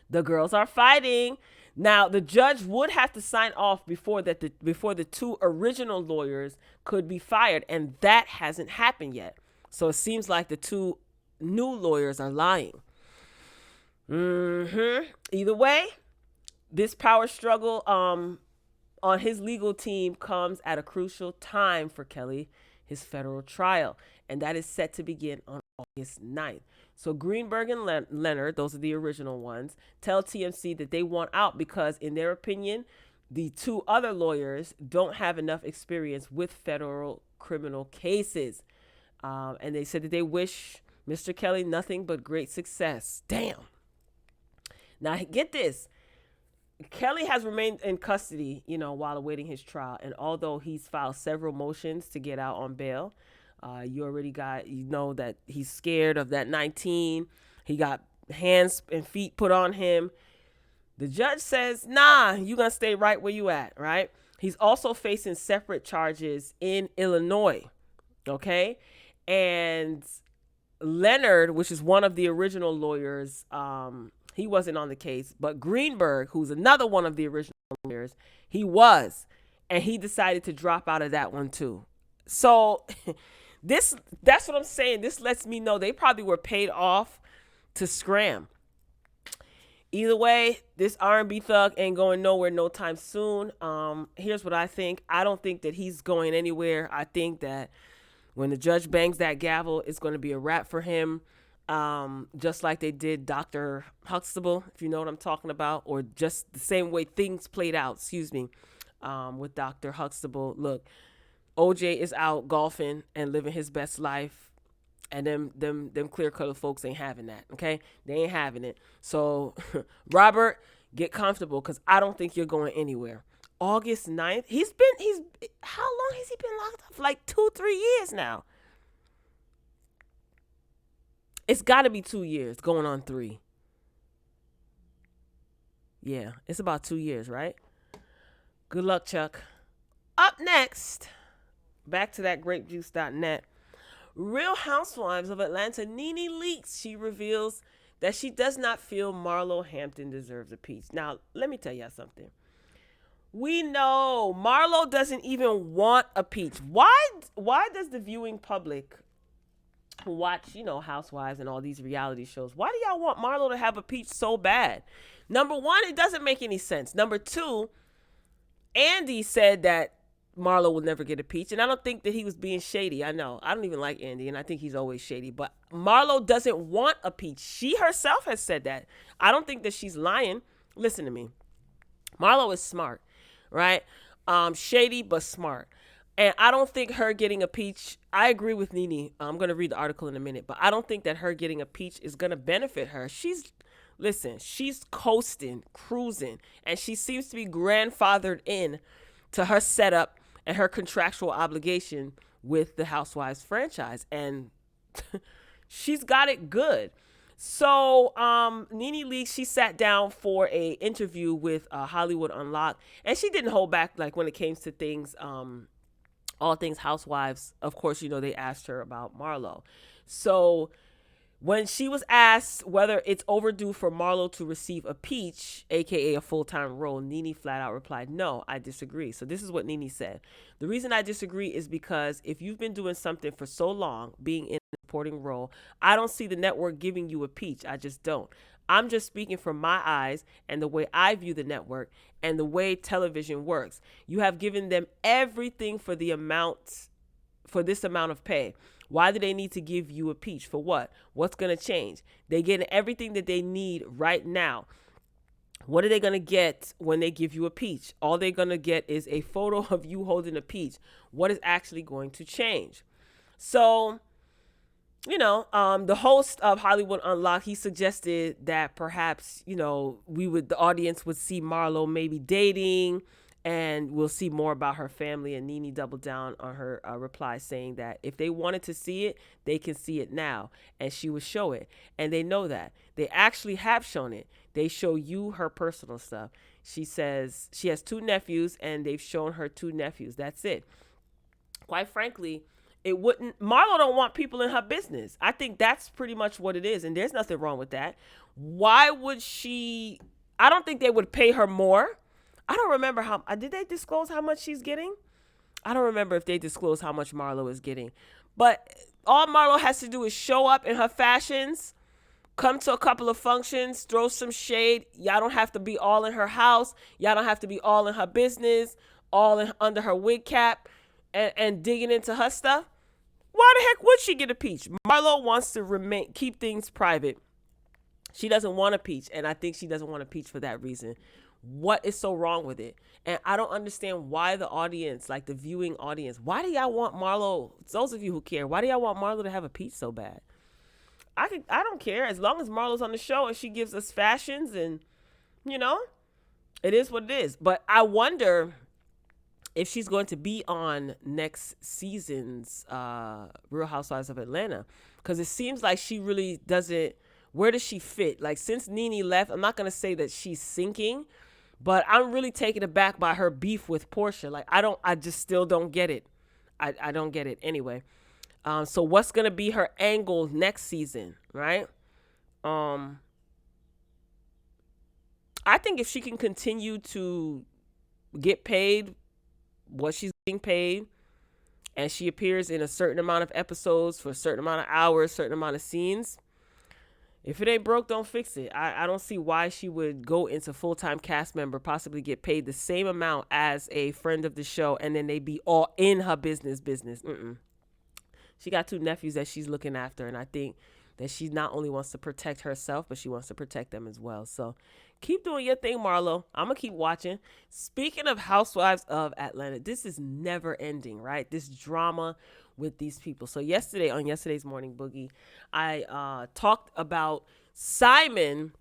The girls are fighting. Now, the judge would have to sign off before the 2 original lawyers could be fired, and that hasn't happened yet. So it seems like the 2 new lawyers are lying. Either way, this power struggle on his legal team comes at a crucial time for Kelly, his federal trial, and that is set to begin on August 9th. So Greenberg and Leonard, those are the original ones, tell TMZ that they want out because, in their opinion, the 2 other lawyers don't have enough experience with federal criminal cases. And they said that they wish Mr. Kelly, nothing but great success. Damn. Now, get this. Kelly has remained in custody, while awaiting his trial. And although he's filed several motions to get out on bail, you know that he's scared of that 19. He got hands and feet put on him. The judge says, nah, you're going to stay right where you at, right? He's also facing separate charges in Illinois, okay? And Leonard, which is one of the original lawyers, he wasn't on the case, but Greenberg, who's another one of the original lawyers, he was, and he decided to drop out of that one too. So that's what I'm saying. This lets me know they probably were paid off to scram. Either way, this R&B thug ain't going nowhere no time soon. Here's what I think. I don't think that he's going anywhere. I think that when the judge bangs that gavel, it's going to be a wrap for him. Just like they did Dr. Huxtable, if you know what I'm talking about, or just the same way things played out, with Dr. Huxtable. Look, OJ is out golfing and living his best life. And them clear-color folks ain't having that, okay? They ain't having it. So, Robert, get comfortable, because I don't think you're going anywhere. August 9th, how long has he been locked up? Like 2-3 years now. It's got to be 2 years, going on 3. Yeah, it's about 2 years, right? Good luck, Chuck. Up next, back to that grapejuice.net. Real Housewives of Atlanta, NENE leaks. She reveals that she does not feel Marlo Hampton deserves a peach. Now, let me tell y'all something. We know Marlo doesn't even want a peach. Why does the viewing public who watch, Housewives and all these reality shows, why do y'all want Marlo to have a peach so bad? Number one, it doesn't make any sense. Number two, Andy said that Marlo will never get a peach, and I don't think that he was being shady. I know. I don't even like Andy, and I think he's always shady, but Marlo doesn't want a peach. She herself has said that. I don't think that she's lying. Listen to me. Marlo is smart, right? Shady, but smart. And I don't think her getting a peach, I agree with NENE. I'm going to read the article in a minute, but I don't think that her getting a peach is going to benefit her. She's coasting, cruising, and she seems to be grandfathered in to her setup and her contractual obligation with the Housewives franchise. And she's got it good. So NENE leaks, she sat down for a interview with Hollywood Unlocked, and she didn't hold back, like when it came to things, all things Housewives. Of course, they asked her about Marlo. So when she was asked whether it's overdue for Marlo to receive a peach, aka a full-time role, NENE flat out replied, no, I disagree. So this is what NENE said. The reason I disagree is because if you've been doing something for so long, being in a supporting role, I don't see the network giving you a peach. I just don't. I'm just speaking from my eyes and the way I view the network and the way television works. You have given them everything for this amount of pay. Why do they need to give you a peach? For what? What's going to change? They get everything that they need right now. What are they going to get when they give you a peach? All they're going to get is a photo of you holding a peach. What is actually going to change? So, the host of Hollywood Unlocked, he suggested that perhaps, the audience would see Marlo maybe dating, and we'll see more about her family. And NENE doubled down on her reply, saying that if they wanted to see it, they can see it now. And she would show it. And they know that. They actually have shown it. They show you her personal stuff. She says she has 2 nephews, and they've shown her 2 nephews. That's it. Quite frankly, Marlo don't want people in her business. I think that's pretty much what it is. And there's nothing wrong with that. Why would she? I don't think they would pay her more. I don't remember did they disclose how much she's getting? I don't remember if they disclosed how much Marlo is getting. But all Marlo has to do is show up in her fashions, come to a couple of functions, throw some shade. Y'all don't have to be all in her house. Y'all don't have to be all in her business, under her wig cap and digging into her stuff. Why the heck would she get a peach? Marlo wants to keep things private. She doesn't want a peach, and I think she doesn't want a peach for that reason. What is so wrong with it? And I don't understand why the audience, like the viewing audience, why do y'all want Marlo, those of you who care, why do y'all want Marlo to have a peach so bad? I don't care as long as Marlo's on the show and she gives us fashions and you know, it is what it is. But I wonder if she's going to be on next season's Real Housewives of Atlanta, because it seems like she really doesn't. Where does she fit? Like since NENE left, I'm not gonna say that she's sinking, but I'm really taken aback by her beef with Portia. Like I just still don't get it. I don't get it anyway. So what's gonna be her angle next season, right? I think if she can continue to get paid what she's getting paid, and she appears in a certain amount of episodes for a certain amount of hours, certain amount of scenes, if it ain't broke, don't fix it. I don't see why she would go into full-time cast member, possibly get paid the same amount as a friend of the show, and then they be all in her business. She got 2 nephews that she's looking after, and I think that she not only wants to protect herself, but she wants to protect them as well. So keep doing your thing, Marlo. I'm going to keep watching. Speaking of Housewives of Atlanta, this is never ending, right? This drama with these people. So yesterday, on yesterday's Morning Boogie, I talked about Simon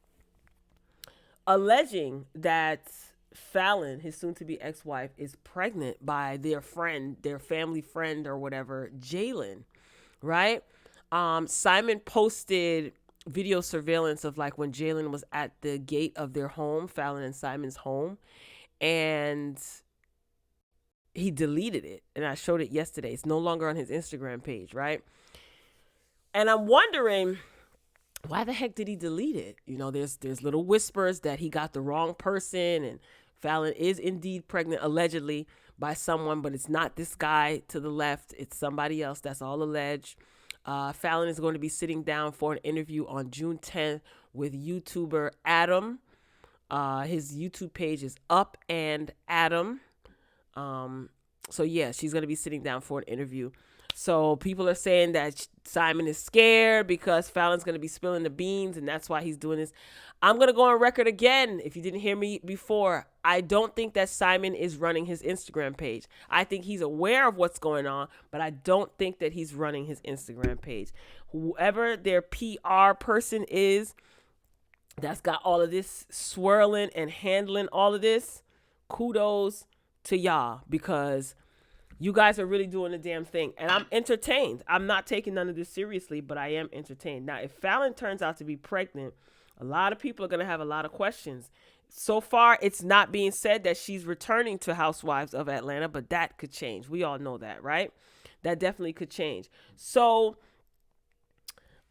alleging that Fallon, his soon-to-be ex-wife, is pregnant by their friend, their family friend or whatever, Jalen, right? Simon posted video surveillance of like when Jalen was at the gate of their home, Fallon and Simon's home, and he deleted it. And I showed it yesterday. It's no longer on his Instagram page, right? And I'm wondering, why the heck did he delete it? You know, there's little whispers that he got the wrong person, and Fallon is indeed pregnant, allegedly, by someone, but it's not this guy to the left. It's somebody else. That's all alleged. Fallon is going to be sitting down for an interview on June 10th with YouTuber Adam. His YouTube page is Up and Adam. So yeah, she's going to be sitting down for an interview. So people are saying that Simon is scared because Fallon's going to be spilling the beans, and that's why he's doing this. I'm going to go on record again. If you didn't hear me before, I don't think that Simon is running his Instagram page. I think he's aware of what's going on, but I don't think that he's running his Instagram page. Whoever their PR person is that's got all of this swirling and handling all of this, kudos to y'all, because you guys are really doing the damn thing. And I'm entertained. I'm not taking none of this seriously, but I am entertained. Now, if Fallon turns out to be pregnant, a lot of people are going to have a lot of questions. So far, it's not being said that she's returning to Housewives of Atlanta, but that could change. We all know that, right? That definitely could change. So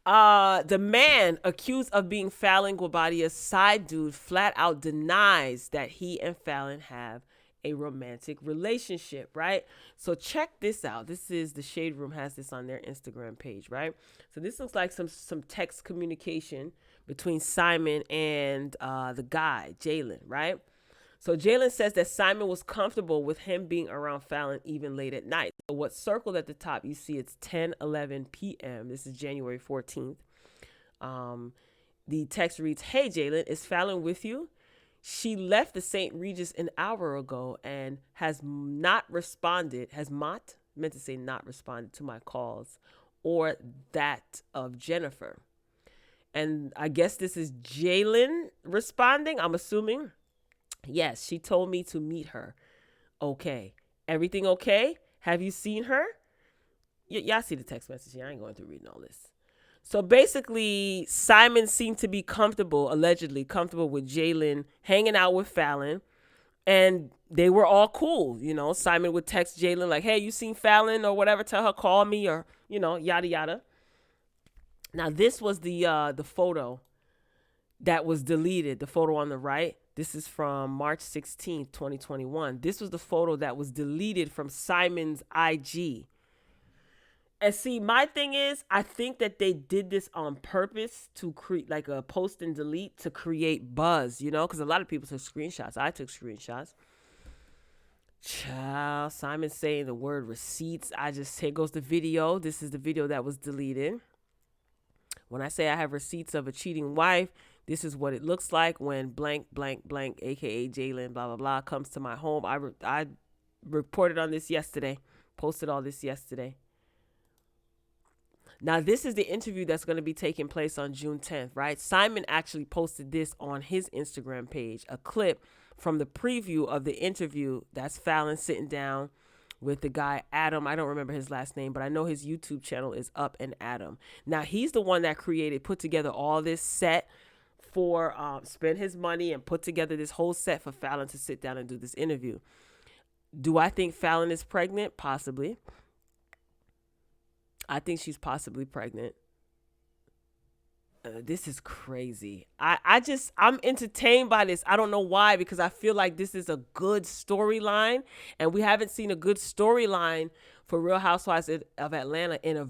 the man accused of being Fallon Guabadia's side dude flat out denies that he and Fallon have a romantic relationship, right? So check this out. This is the Shade Room has this on their Instagram page, right? So this looks like some text communication between Simon and the guy, Jalen, right? So Jalen says that Simon was comfortable with him being around Fallon even late at night. So what's circled at the top, you see it's 10:11 p.m. This is January 14th. The text reads, "Hey Jalen, is Fallon with you? She left the St. Regis an hour ago and has not responded to my calls or that of Jennifer." And I guess this is Jalen responding, I'm assuming. "Yes, she told me to meet her. Okay. Everything okay? Have you seen her?" Y'all see the text message here. I ain't going through reading all this. So basically, Simon seemed to be allegedly comfortable with Jalen hanging out with Fallon. And they were all cool. You know, Simon would text Jalen like, "Hey, you seen Fallon or whatever? Tell her, call me," or, you know, yada, yada. Now, this was the photo that was deleted, the photo on the right. This is from March 16th, 2021. This was the photo that was deleted from Simon's IG. And see, my thing is, I think that they did this on purpose to create like a post and delete to create buzz, you know, because a lot of people took screenshots. I took screenshots. Child, Simon saying the word receipts. Here goes the video. This is the video that was deleted. When I say I have receipts of a cheating wife, this is what it looks like when blank, blank, blank, aka Jalen, blah, blah, blah, comes to my home. I reported on this yesterday, posted all this yesterday. Now, this is the interview that's going to be taking place on June 10th, right? Simon actually posted this on his Instagram page, a clip from the preview of the interview. That's Fallon sitting down with the guy, Adam. I don't remember his last name, but I know his YouTube channel is Up and Adam. Now, he's the one that put together all this set for, spend his money and put together this whole set for Fallon to sit down and do this interview. Do I think Fallon is pregnant? Possibly. I think she's possibly pregnant. This is crazy. I'm entertained by this. I don't know why, because I feel like this is a good storyline, and we haven't seen a good storyline for Real Housewives of Atlanta in a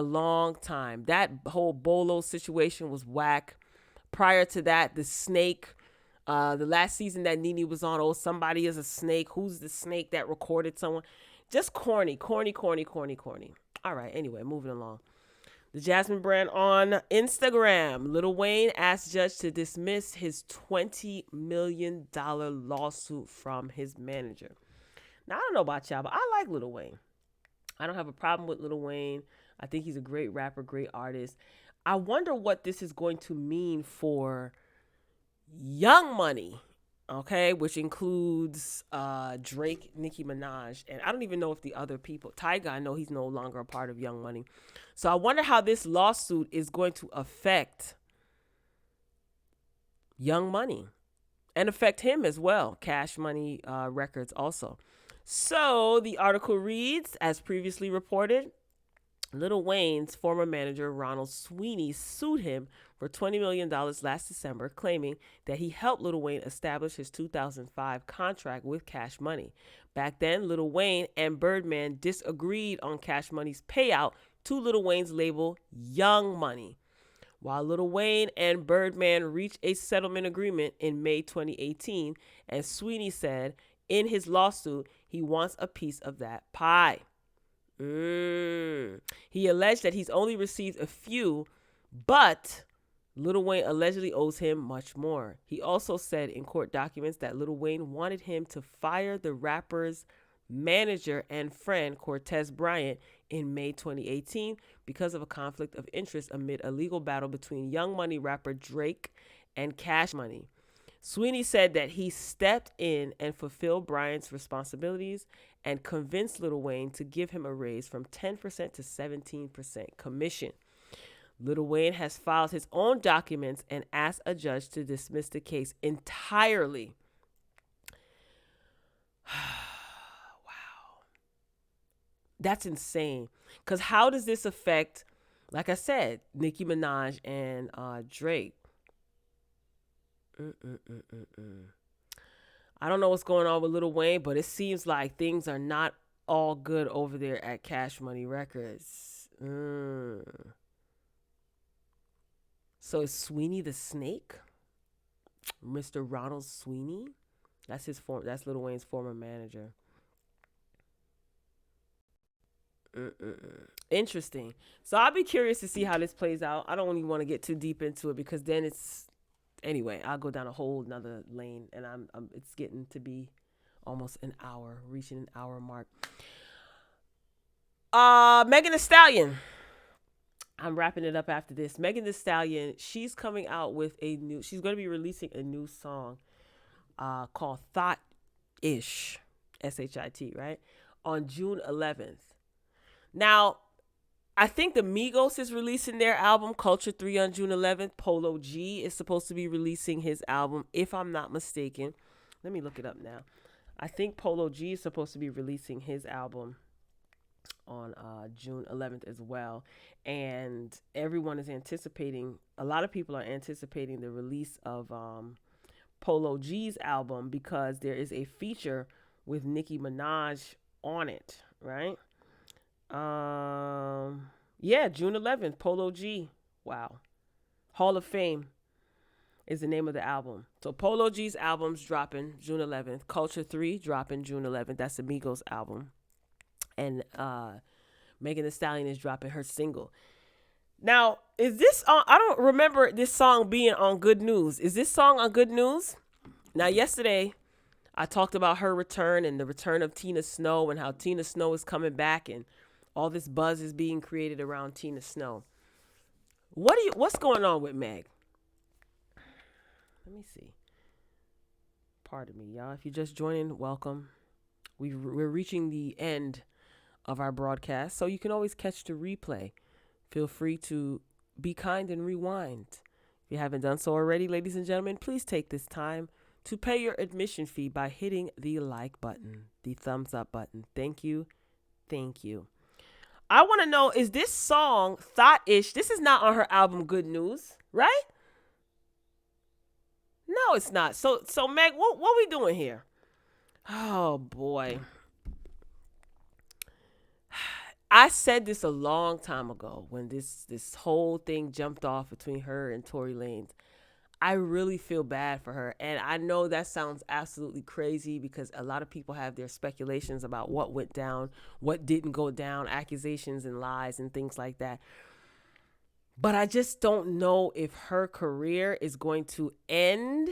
long time. That whole Bolo situation was whack. Prior to that, the snake. The last season that NENE was on, somebody is a snake. Who's the snake that recorded someone? Just corny. All right, anyway, moving along. The Jasmine brand on Instagram. Lil Wayne asked judge to dismiss his $20 million lawsuit from his manager. Now, I don't know about y'all, but I like Lil Wayne. I don't have a problem with Lil Wayne. I think he's a great rapper, great artist. I wonder what this is going to mean for Young Money, okay, which includes Drake, Nicki Minaj, and I don't even know if the other people, Tyga, I know he's no longer a part of Young Money. So I wonder how this lawsuit is going to affect Young Money and affect him as well, Cash Money Records also. So the article reads, as previously reported, Lil Wayne's former manager, Ronald Sweeney, sued him for $20 million last December, claiming that he helped Lil Wayne establish his 2005 contract with Cash Money. Back then, Lil Wayne and Birdman disagreed on Cash Money's payout to Lil Wayne's label, Young Money. While Lil Wayne and Birdman reached a settlement agreement in May 2018, and Sweeney said in his lawsuit he wants a piece of that pie. He alleged that he's only received a few, but Lil Wayne allegedly owes him much more. He also said in court documents that Lil Wayne wanted him to fire the rapper's manager and friend Cortez Bryant in May 2018 because of a conflict of interest amid a legal battle between Young Money rapper Drake and Cash Money. Sweeney said that he stepped in and fulfilled Bryant's responsibilities and convinced Lil Wayne to give him a raise from 10% to 17% commission. Lil Wayne has filed his own documents and asked a judge to dismiss the case entirely. Wow. That's insane. Because how does this affect, like I said, Nicki Minaj and Drake? I don't know what's going on with Lil Wayne, but it seems like things are not all good over there at Cash Money Records. So is Sweeney the snake? Mr. Ronald Sweeney? That's Lil Wayne's former manager. Interesting. So I'll be curious to see how this plays out. I don't even want to get too deep into it because then anyway, I'll go down a whole nother lane, and it's getting to be almost an hour, reaching an hour mark. Megan Thee Stallion. I'm wrapping it up after this. Megan Thee Stallion, she's coming out with she's going to be releasing a new song called Thought-ish, S-H-I-T, right? On June 11th. Now, I think the Migos is releasing their album, Culture 3, on June 11th. Polo G is supposed to be releasing his album, if I'm not mistaken. Let me look it up now. I think Polo G is supposed to be releasing his album on June 11th as well. And everyone is anticipating, a lot of people are anticipating the release of Polo G's album because there is a feature with Nicki Minaj on it, right? Yeah, June 11th, Polo G. Wow. Hall of Fame is the name of the album. So Polo G's album's dropping June 11th. Culture 3 dropping June 11th. That's the Migos album. And Megan Thee Stallion is dropping her single. Now, is this on? I don't remember this song being on Good News. Is this song on Good News? Now, yesterday, I talked about her return and the return of Tina Snow and how Tina Snow is coming back and all this buzz is being created around Tina Snow. What's going on with Meg? Let me see. Pardon me, y'all. If you're just joining, welcome. We're reaching the end of our broadcast, so you can always catch the replay. Feel free to be kind and rewind. If you haven't done so already, ladies and gentlemen, please take this time to pay your admission fee by hitting the like button, the thumbs up button. Thank you. Thank you. I want to know, is this song Thought-ish? This is not on her album Good News, right? No, it's not. So Meg, what we doing here? Oh boy. I said this a long time ago when this whole thing jumped off between her and Tory Lanez. I really feel bad for her. And I know that sounds absolutely crazy because a lot of people have their speculations about what went down, what didn't go down, accusations and lies and things like that. But I just don't know if her career is going to end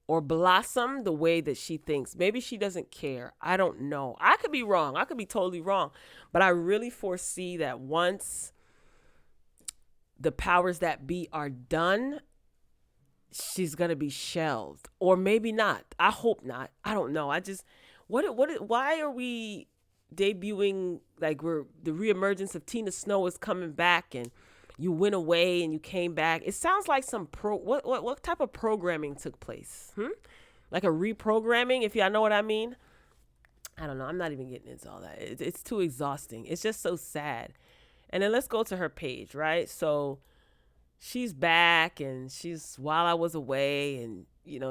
or blossom the way that she thinks. Maybe she doesn't care. I don't know. I could be wrong. I could be totally wrong. But I really foresee that once the powers that be are done, she's going to be shelved. Or maybe not. I hope not. I don't know. Why are we debuting, like the reemergence of Tina Snow is coming back and you went away and you came back? It sounds like some what type of programming took place? Like a reprogramming, if y'all know what I mean. I don't know. I'm not even getting into all that. It's too exhausting. It's just so sad. And then let's go to her page, right? So she's back and she's While I Was Away, and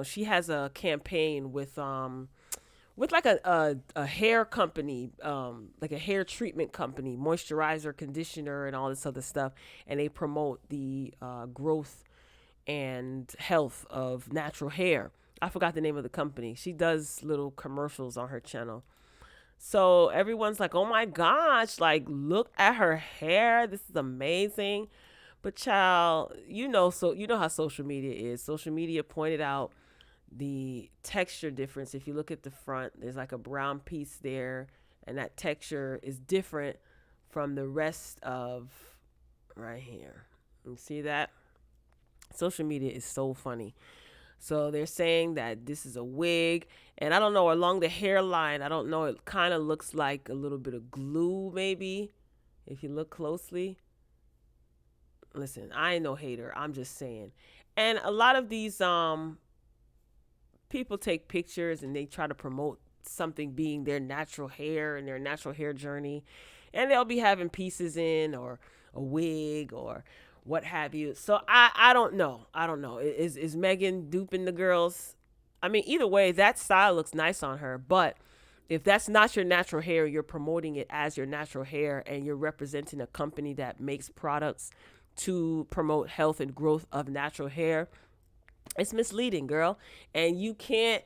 she has a campaign with like a hair company, like a hair treatment company, moisturizer, conditioner, and all this other stuff. And they promote the growth and health of natural hair. I forgot the name of the company. She does little commercials on her channel. So everyone's like, oh my gosh, like, look at her hair. This is amazing. But child, you know how social media is. Social media pointed out the texture difference. If you look at the front, there's like a brown piece there, and that texture is different from the rest of right here. You see that? Social media is so funny. So they're saying that this is a wig, and I don't know, along the hairline, I don't know, it kind of looks like a little bit of glue maybe, if you look closely. Listen, I ain't no hater. I'm just saying. And a lot of these people take pictures and they try to promote something being their natural hair and their natural hair journey. And they'll be having pieces in or a wig or what have you. So I don't know. I don't know. Is Megan duping the girls? I mean, either way, that style looks nice on her. But if that's not your natural hair, you're promoting it as your natural hair and you're representing a company that makes products to promote health and growth of natural hair, it's misleading, girl. And you can't,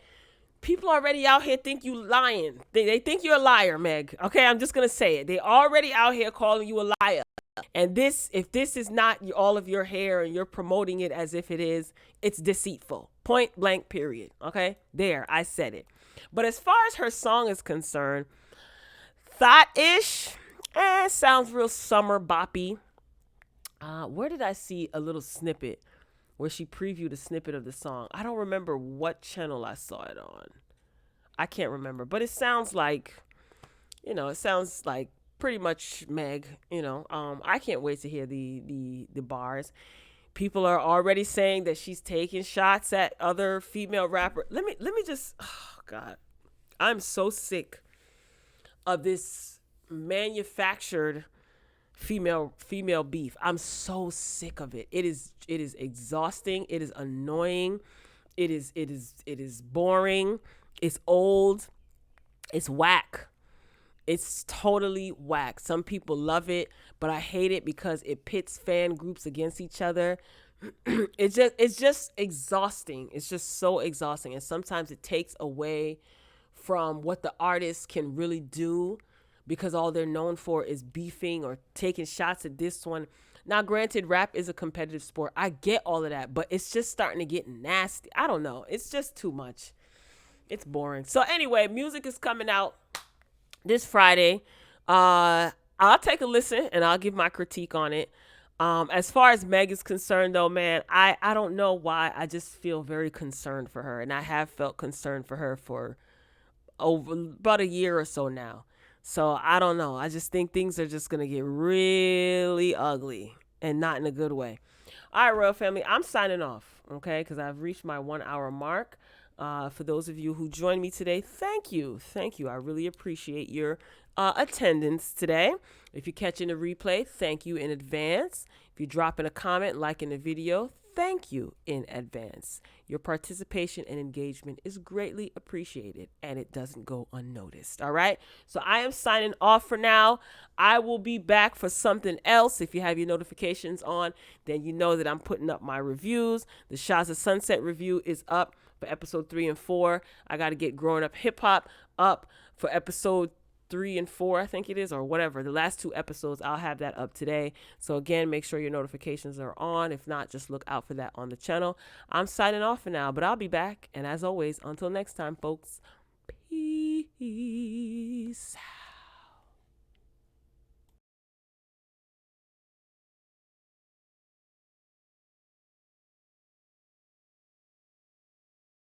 people already out here think you lying. They think you're a liar, Meg. Okay, I'm just going to say it. They already out here calling you a liar. And if this is not all of your hair and you're promoting it as if it is, it's deceitful. Point blank, period. Okay, there, I said it. But as far as her song is concerned, Thought-ish, sounds real summer boppy. Where did I see a little snippet where she previewed a snippet of the song? I don't remember what channel I saw it on. I can't remember, but it sounds like, it sounds like pretty much Meg, I can't wait to hear the bars. People are already saying that she's taking shots at other female rappers. Let me just, oh God, I'm so sick of this manufactured female beef. I'm so sick of it. It is exhausting. It is annoying. It is boring. It's old. It's whack. It's totally whack. Some people love it, but I hate it because it pits fan groups against each other. It's just exhausting. It's just so exhausting. And sometimes it takes away from what the artist can really do, because all they're known for is beefing or taking shots at this one. Now, granted, rap is a competitive sport. I get all of that, but it's just starting to get nasty. I don't know. It's just too much. It's boring. So anyway, music is coming out this Friday. I'll take a listen and I'll give my critique on it. As far as Meg is concerned, though, man, I don't know why. I just feel very concerned for her, and I have felt concerned for her for over about a year or so now. So I don't know. I just think things are just gonna get really ugly, and not in a good way. All right, Royal Family, I'm signing off, okay? Because I've reached my 1 hour mark. For those of you who joined me today, thank you. Thank you. I really appreciate your attendance today. If you're catching the replay, thank you in advance. If you're dropping a comment, liking the video, thank you in advance. Your participation and engagement is greatly appreciated, and it doesn't go unnoticed. All right? So I am signing off for now. I will be back for something else. If you have your notifications on, then you know that I'm putting up my reviews. The Shaza Sunset review is up for episode 3 and 4. I got to get Growing Up Hip Hop up for episode 3 and 4, I think it is, or whatever. The last 2 episodes, I'll have that up today. So again, make sure your notifications are on. If not, just look out for that on the channel. I'm signing off for now, but I'll be back. And as always, until next time, folks, peace.